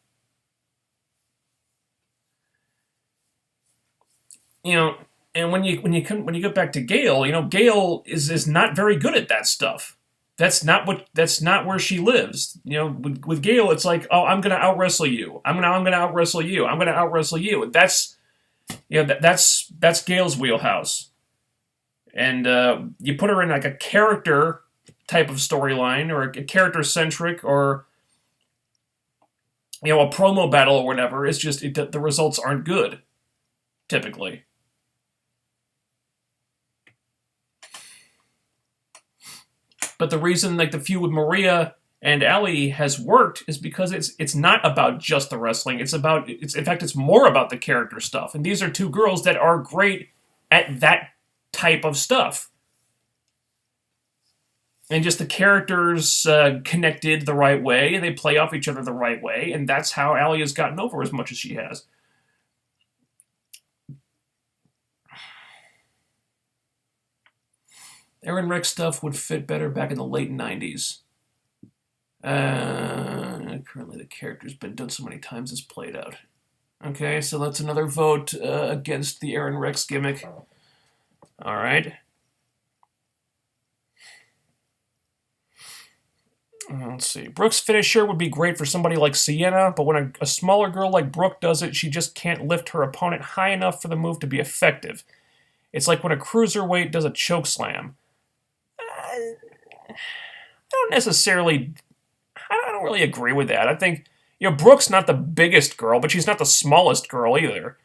And when you get back to Gail, Gail is not very good at that stuff. That's not where she lives. With Gail, it's like, oh, I'm gonna out-wrestle you. I'm gonna out-wrestle you. I'm gonna out-wrestle you. That's Gail's wheelhouse. And you put her in like a character type of storyline, or a character-centric, or a promo battle or whatever. It's just the results aren't good, typically. But the reason like the feud with Maria and Elly has worked is because it's not about just the wrestling. It's in fact it's more about the character stuff. And these are two girls that are great at that type of stuff. And just the characters connected the right way, and they play off each other the right way, and that's how Elly has gotten over as much as she has. Aaron Rex stuff would fit better back in the late 90s. Currently the character's been done so many times it's played out. Okay, so that's another vote against the Aaron Rex gimmick. Alright. Let's see. Brooke's finisher would be great for somebody like Sienna, but when a smaller girl like Brooke does it, she just can't lift her opponent high enough for the move to be effective. It's like when a cruiserweight does a choke slam. I don't really agree with that. I think, Brooke's not the biggest girl, but she's not the smallest girl either.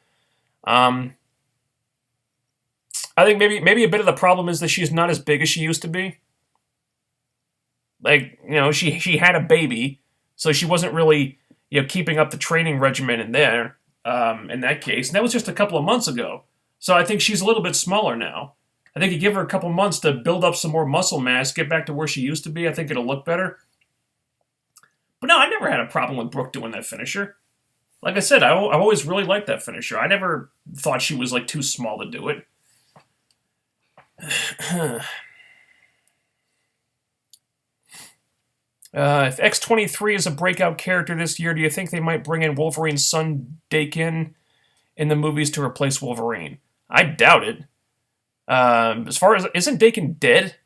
I think maybe a bit of the problem is that she's not as big as she used to be. Like, she had a baby, so she wasn't really, keeping up the training regimen in that case. And that was just a couple of months ago. So I think she's a little bit smaller now. I think you give her a couple months to build up some more muscle mass, get back to where she used to be, I think it'll look better. But no, I never had a problem with Brooke doing that finisher. Like I said, I've always really liked that finisher. I never thought she was, too small to do it. If X-23 is a breakout character this year, do you think they might bring in Wolverine's son, Decay, in the movies to replace Wolverine? I doubt it. As far as... Isn't Decay dead?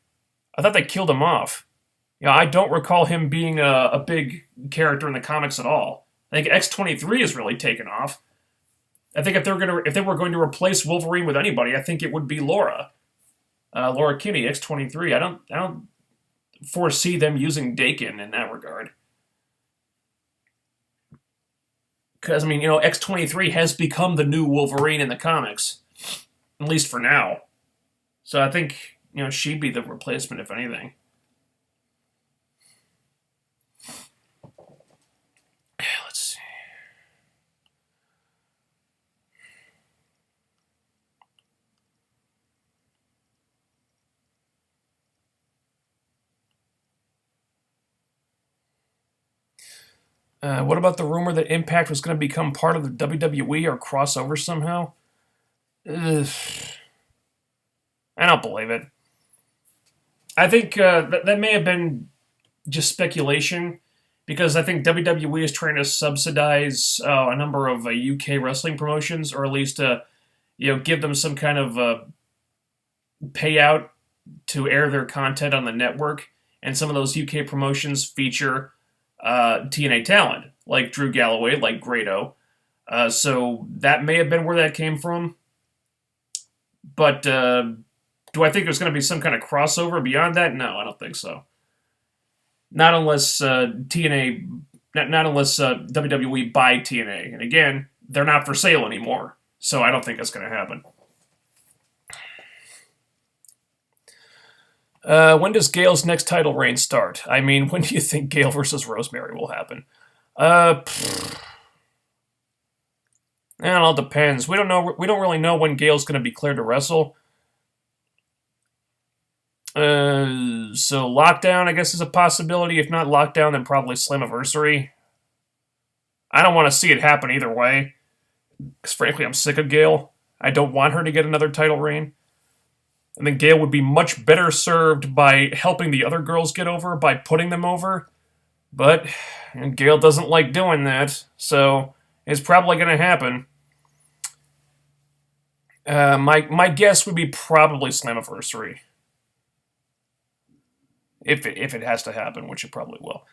I thought they killed him off. I don't recall him being a big character in the comics at all. I think X-23 is really taken off. I think if they were going to replace Wolverine with anybody, I think it would be Laura. Laura Kinney, X-23. I don't foresee them using Dakin in that regard. Because, X-23 has become the new Wolverine in the comics. At least for now. So I think, she'd be the replacement, if anything. Let's see. What about the rumor that Impact was going to become part of the WWE or crossover somehow? Ugh. I don't believe it. I think that may have been just speculation, because I think WWE is trying to subsidize a number of UK wrestling promotions, or at least give them some kind of payout to air their content on the network. And some of those UK promotions feature TNA talent, like Drew Galloway, like Grado. So that may have been where that came from. But do I think there's going to be some kind of crossover beyond that? No, I don't think so. Not unless TNA, not unless WWE buy TNA. And again, they're not for sale anymore. So I don't think that's going to happen. When does Gail's next title reign start? I mean, when do you think Gail versus Rosemary will happen? It all depends. We don't really know when Gail's going to be cleared to wrestle. So Lockdown, I guess, is a possibility. If not Lockdown, then probably Slammiversary. I don't want to see it happen either way. Because frankly, I'm sick of Gail. I don't want her to get another title reign. I think Gail would be much better served by helping the other girls get over, by putting them over. But Gail doesn't like doing that, so it's probably going to happen. My guess would be probably Slammiversary. If it has to happen, which it probably will.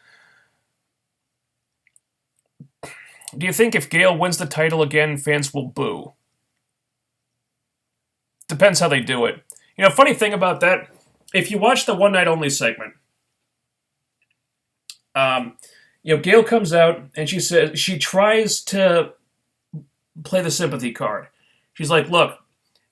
Do you think if Gail wins the title again, fans will boo? Depends how they do it. Funny thing about that, if you watch the One Night Only segment, Gail comes out and she says, she tries to play the sympathy card. She's like, look,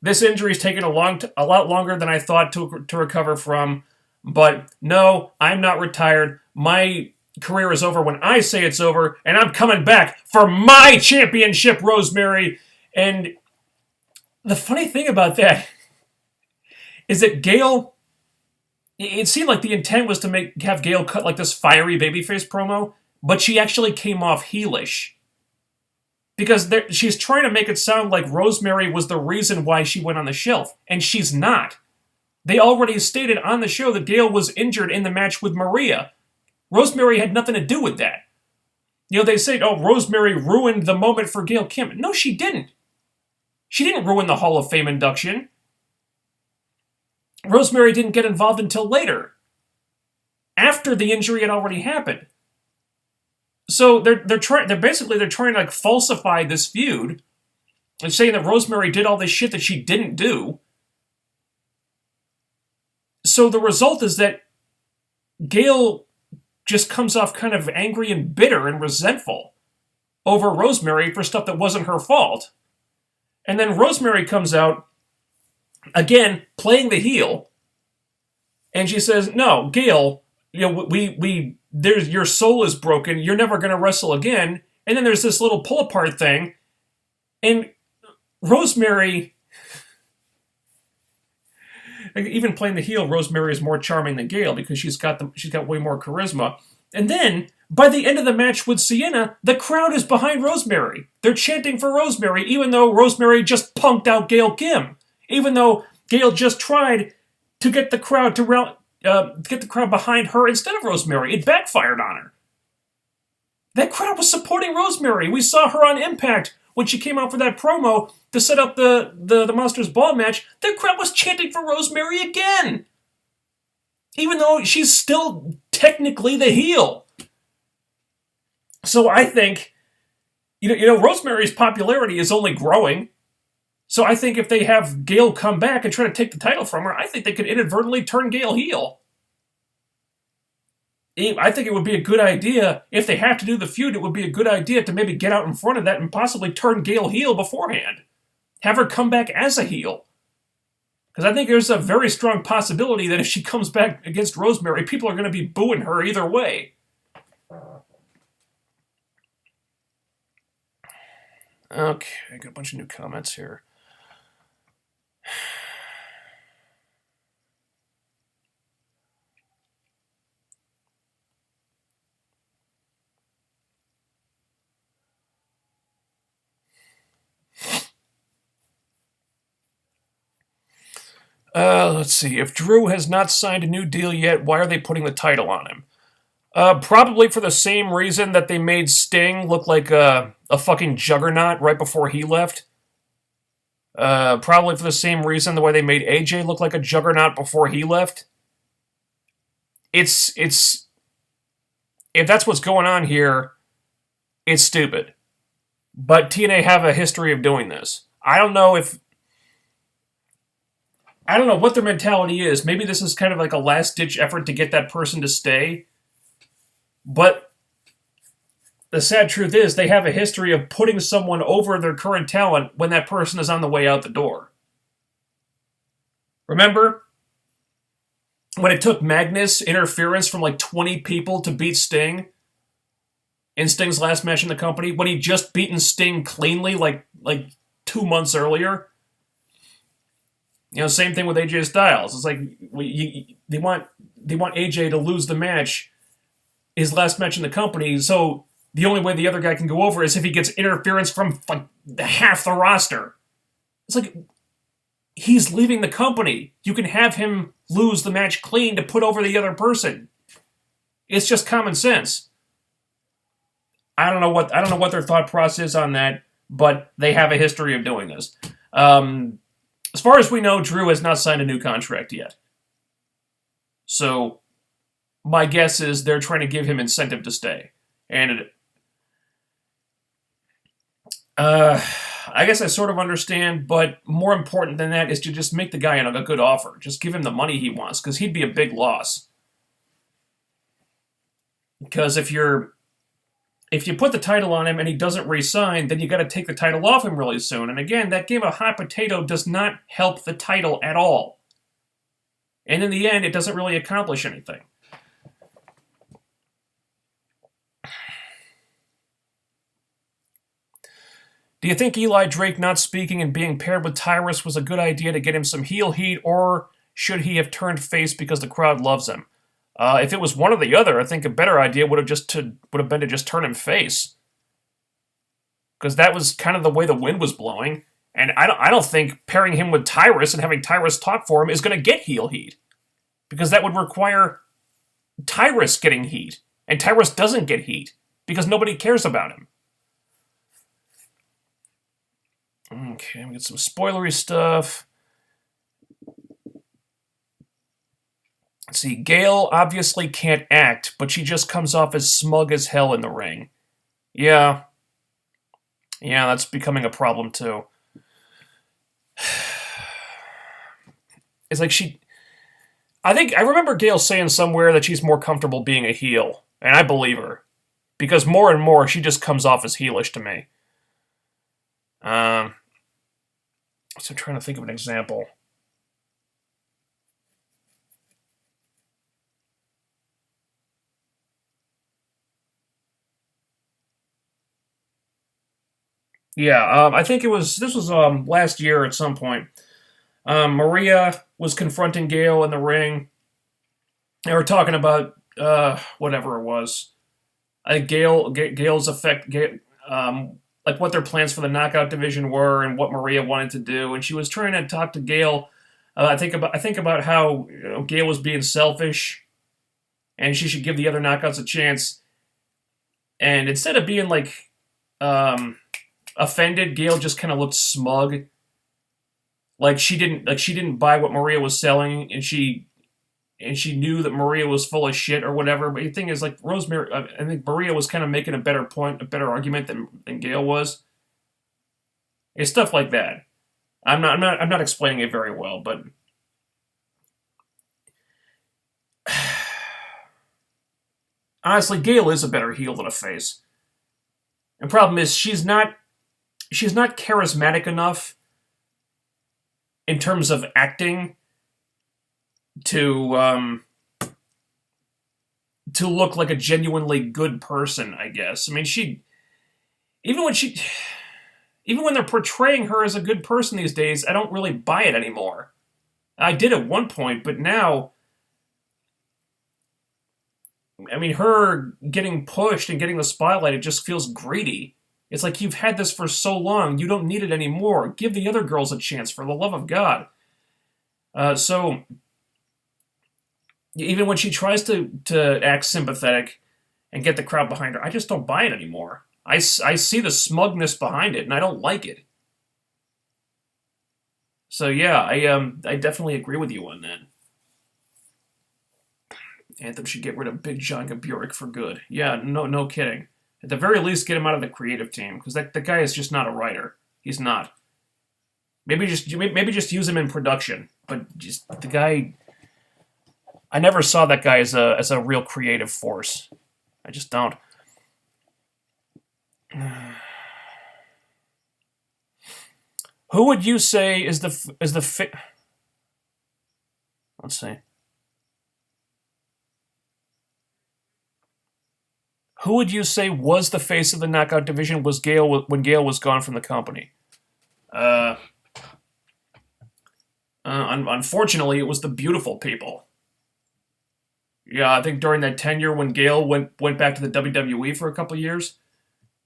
this injury's taken a lot longer than I thought to recover from. But no, I'm not retired. My career is over when I say it's over, and I'm coming back for my championship, Rosemary. And the funny thing about that is that Gail, it seemed like the intent was to have Gail cut like this fiery babyface promo, but she actually came off heelish. Because she's trying to make it sound like Rosemary was the reason why she went on the shelf, and she's not. They already stated on the show that Gail was injured in the match with Maria. Rosemary had nothing to do with that. They say, oh, Rosemary ruined the moment for Gail Kim. No, she didn't. She didn't ruin the Hall of Fame induction. Rosemary didn't get involved until later, after the injury had already happened. So they're trying to like falsify this feud and saying that Rosemary did all this shit that she didn't do. So the result is that Gail just comes off kind of angry and bitter and resentful over Rosemary for stuff that wasn't her fault. And then Rosemary comes out, again, playing the heel, and she says, no, Gail, your soul is broken, you're never going to wrestle again. And then there's this little pull-apart thing, and Rosemary, even playing the heel, Rosemary is more charming than Gail because she's got way more charisma. And then, by the end of the match with Sienna, the crowd is behind Rosemary. They're chanting for Rosemary, even though Rosemary just punked out Gail Kim. Even though Gail just tried to get the crowd behind her instead of Rosemary. It backfired on her. That crowd was supporting Rosemary. We saw her on Impact when she came out for that promo to set up the Monsters Ball match. The crowd was chanting for Rosemary again. Even though she's still technically the heel. So I think, Rosemary's popularity is only growing. So I think if they have Gail come back and try to take the title from her, I think they could inadvertently turn Gail heel. I think it would be a good idea, if they have to do the feud, it would be a good idea to maybe get out in front of that and possibly turn Gail heel beforehand. Have her come back as a heel. Because I think there's a very strong possibility that if she comes back against Rosemary, people are going to be booing her either way. Okay, I got a bunch of new comments here. Let's see. If Drew has not signed a new deal yet, why are they putting the title on him? Probably for the same reason that they made Sting look like a fucking juggernaut right before he left. Probably for the same reason the way they made AJ look like a juggernaut before he left. It's if that's what's going on here, it's stupid. But TNA have a history of doing this. I don't know what their mentality is. Maybe this is kind of like a last-ditch effort to get that person to stay. But the sad truth is they have a history of putting someone over their current talent when that person is on the way out the door. Remember when it took Magnus interference from like 20 people to beat Sting in Sting's last match in the company, when he'd just beaten Sting cleanly like 2 months earlier? Same thing with AJ Styles. It's like they want AJ to lose the match, his last match in the company, so the only way the other guy can go over is if he gets interference from like half the roster. It's like, he's leaving the company. You can have him lose the match clean to put over the other person. It's just common sense. I don't know what their thought process is on that, but they have a history of doing this. As far as we know, Drew has not signed a new contract yet. So my guess is they're trying to give him incentive to stay. And I guess I sort of understand, but more important than that is to just make the guy a good offer. Just give him the money he wants, because he'd be a big loss. Because if you put the title on him and he doesn't re-sign, then you got to take the title off him really soon. And again, that game of hot potato does not help the title at all. And in the end, it doesn't really accomplish anything. Do you think Eli Drake not speaking and being paired with Tyrus was a good idea to get him some heel heat, or should he have turned face because the crowd loves him? If it was one or the other, I think a better idea would have been to just turn him face, because that was kind of the way the wind was blowing. And I don't think pairing him with Tyrus and having Tyrus talk for him is going to get heel heat, because that would require Tyrus getting heat, and Tyrus doesn't get heat because nobody cares about him. Okay, we get some spoilery stuff. Let's see, Gail obviously can't act, but she just comes off as smug as hell in the ring. Yeah, that's becoming a problem too. It's like I remember Gail saying somewhere that she's more comfortable being a heel, and I believe her, because more and more she just comes off as heelish to me. So I'm trying to think of an example. Yeah, I think this was last year at some point. Maria was confronting Gail in the ring. They were talking about whatever it was. I think Gail's effect, like what their plans for the knockout division were and what Maria wanted to do, and she was trying to talk to Gail. I think about how Gail was being selfish, and she should give the other knockouts a chance. And instead of being like offended, Gail just kind of looked smug, like she didn't buy what Maria was selling, and she knew that Maria was full of shit or whatever. But the thing is, like, Rosemary, I think Maria was kind of making a better argument than Gail was. It's stuff like that. I'm not explaining it very well, but honestly, Gail is a better heel than a face. The problem is she's not charismatic enough in terms of acting to look like a genuinely good person, I guess. I mean, even when they're portraying her as a good person these days, I don't really buy it anymore. I did at one point, but now, I mean, her getting pushed and getting the spotlight, it just feels greedy. It's like, you've had this for so long, you don't need it anymore. Give the other girls a chance, for the love of God. So even when she tries to act sympathetic and get the crowd behind her, I just don't buy it anymore. I see the smugness behind it, and I don't like it. So yeah, I definitely agree with you on that. Anthem should get rid of Big John Gaburik for good. Yeah, no kidding. At the very least, get him out of the creative team, because the guy is just not a writer. He's not. Maybe just use him in production, but just the guy. I never saw that guy as a real creative force. I just don't. Who would you say is the Let's see. Who would you say was the face of the knockout division when Gail was gone from the company? Unfortunately, it was the beautiful people. Yeah, I think during that tenure when Gail went back to the WWE for a couple years,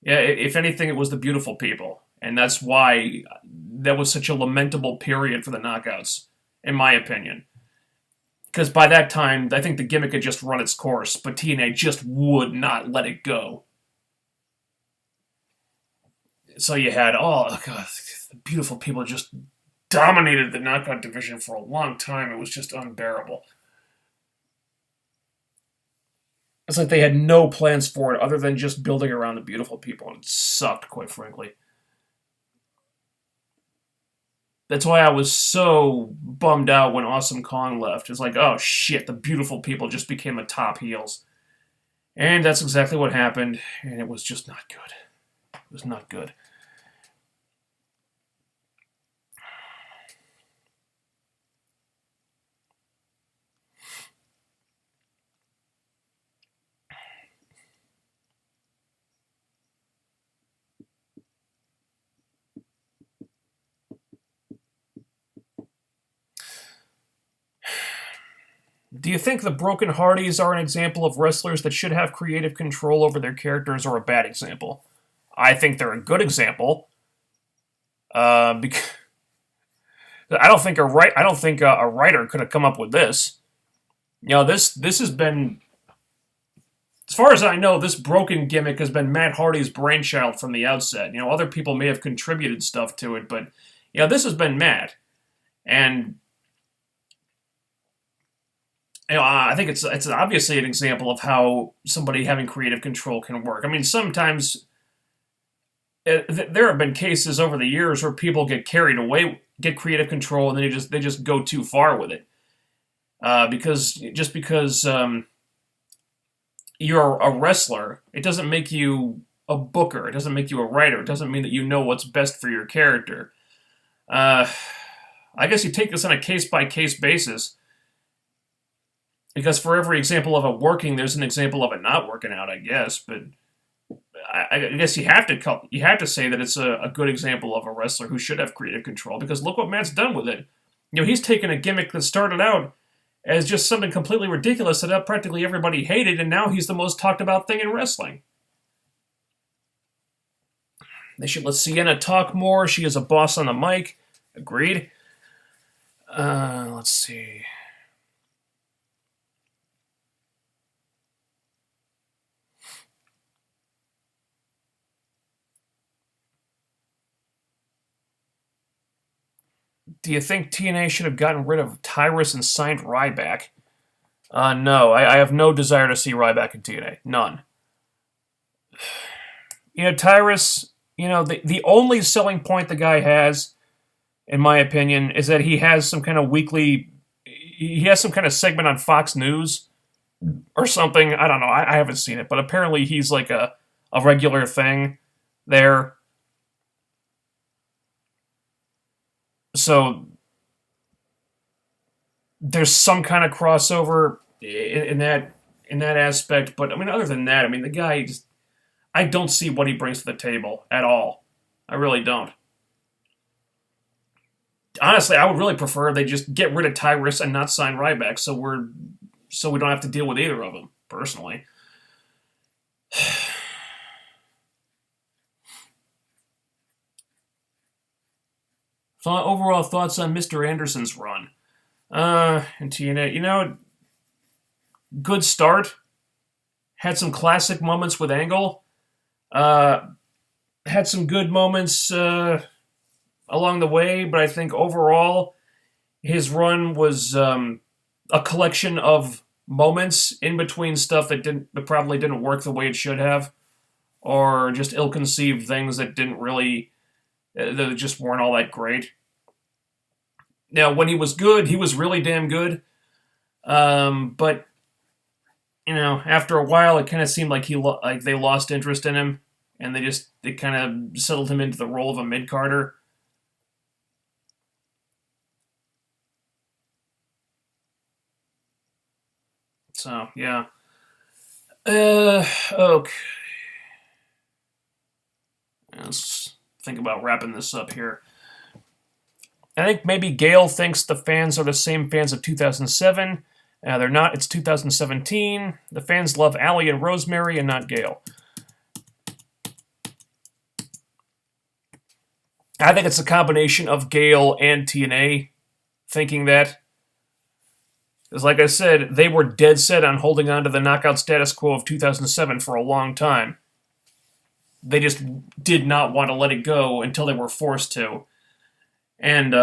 yeah, if anything, it was the beautiful people. And that's why that was such a lamentable period for the knockouts, in my opinion. Because by that time, I think the gimmick had just run its course, but TNA just would not let it go. So you had, the beautiful people just dominated the knockout division for a long time. It was just unbearable. It's like they had no plans for it other than just building around the beautiful people, and it sucked, quite frankly. That's why I was so bummed out when Awesome Kong left. It's like, oh shit, the beautiful people just became the top heels. And that's exactly what happened, and it was just not good. It was not good. Do you think the Broken Hardys are an example of wrestlers that should have creative control over their characters, or a bad example? I think they're a good example. Because I don't think a writer could have come up with this. This has been, as far as I know, this broken gimmick has been Matt Hardy's brainchild from the outset. Other people may have contributed stuff to it, but this has been Matt, and I think it's obviously an example of how somebody having creative control can work. I mean, sometimes there have been cases over the years where people get carried away, get creative control, and then they just go too far with it. Because you're a wrestler, it doesn't make you a booker. It doesn't make you a writer. It doesn't mean that you know what's best for your character. I guess you take this on a case-by-case basis. Because for every example of it working, there's an example of it not working out, I guess. But I guess you have to say that it's a good example of a wrestler who should have creative control. Because look what Matt's done with it. He's taken a gimmick that started out as just something completely ridiculous that practically everybody hated, and now he's the most talked about thing in wrestling. They should let Sienna talk more. She is a boss on the mic. Agreed. Let's see. Do you think TNA should have gotten rid of Tyrus and signed Ryback? No, I have no desire to see Ryback in TNA. None. Tyrus, the only selling point the guy has, in my opinion, is that he has some kind of segment on Fox News or something. I don't know. I haven't seen it, but apparently he's like a regular thing there. So there's some kind of crossover in that aspect, but I mean, other than that, I mean, the guy I don't see what he brings to the table at all. I really don't. Honestly, I would really prefer they just get rid of Tyrus and not sign Ryback, so we don't have to deal with either of them. Personally. Overall thoughts on Mr. Anderson's run in TNA. Good start. Had some classic moments with Angle. Had some good moments along the way, but I think overall his run was a collection of moments in between stuff that probably didn't work the way it should have, or just ill-conceived things that that just weren't all that great. Now, when he was good, he was really damn good. But after a while, it kind of seemed like they lost interest in him, and they kind of settled him into the role of a mid-carder. So yeah. Okay. Let's think about wrapping this up here. I think maybe Gail thinks the fans are the same fans of 2007. They're not. It's 2017. The fans love Elly and Rosemary and not Gail. I think it's a combination of Gail and TNA thinking that. Because like I said, they were dead set on holding on to the knockout status quo of 2007 for a long time. They just did not want to let it go until they were forced to. And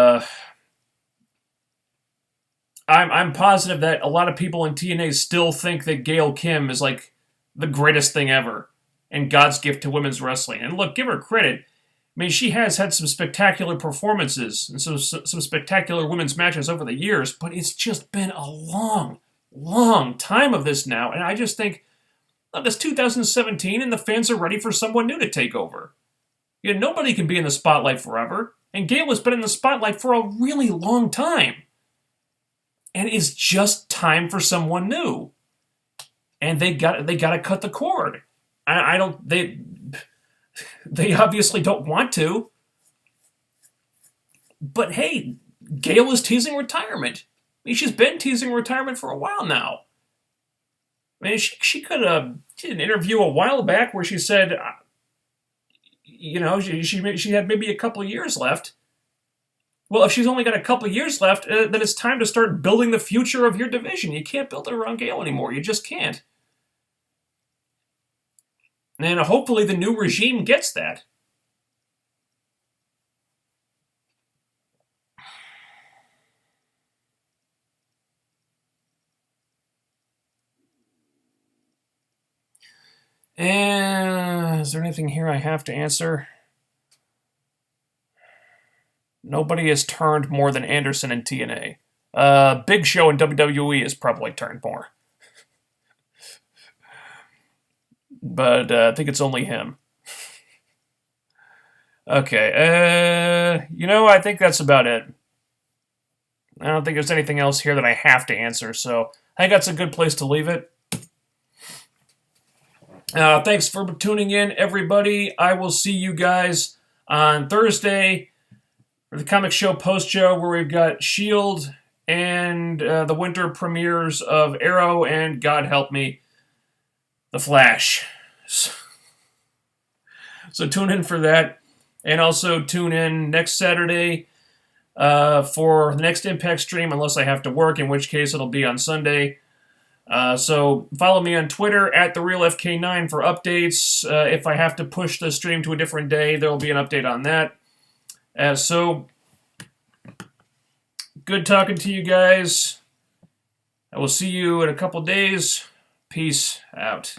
I'm positive that a lot of people in TNA still think that Gail Kim is like the greatest thing ever and God's gift to women's wrestling. And look, give her credit. I mean, she has had some spectacular performances and some spectacular women's matches over the years, but it's just been a long, long time of this now. And I just think, look, it's 2017 and the fans are ready for someone new to take over. Nobody can be in the spotlight forever. And Gail has been in the spotlight for a really long time. And it's just time for someone new. And they got to cut the cord. They obviously don't want to. But hey, Gail is teasing retirement. mean, she's been teasing retirement for a while now. I mean, she could have did an interview a while back where she said, she had maybe a couple of years left. Well, if she's only got a couple of years left, then it's time to start building the future of your division. You can't build it around Gail anymore. You just can't. And hopefully the new regime gets that. And is there anything here I have to answer? Nobody has turned more than Anderson in TNA. Big Show in WWE has probably turned more. But I think it's only him. Okay, I think that's about it. I don't think there's anything else here that I have to answer, so I think that's a good place to leave it. Thanks for tuning in, everybody. I will see you guys on Thursday for the Comic Show post-show, where we've got S.H.I.E.L.D. and the winter premieres of Arrow and, God help me, The Flash. So tune in for that. And also tune in next Saturday for the next Impact stream, unless I have to work, in which case it'll be on Sunday. So follow me on Twitter at TheRealFK9 for updates. If I have to push the stream to a different day, there will be an update on that. So good talking to you guys. I will see you in a couple days. Peace out.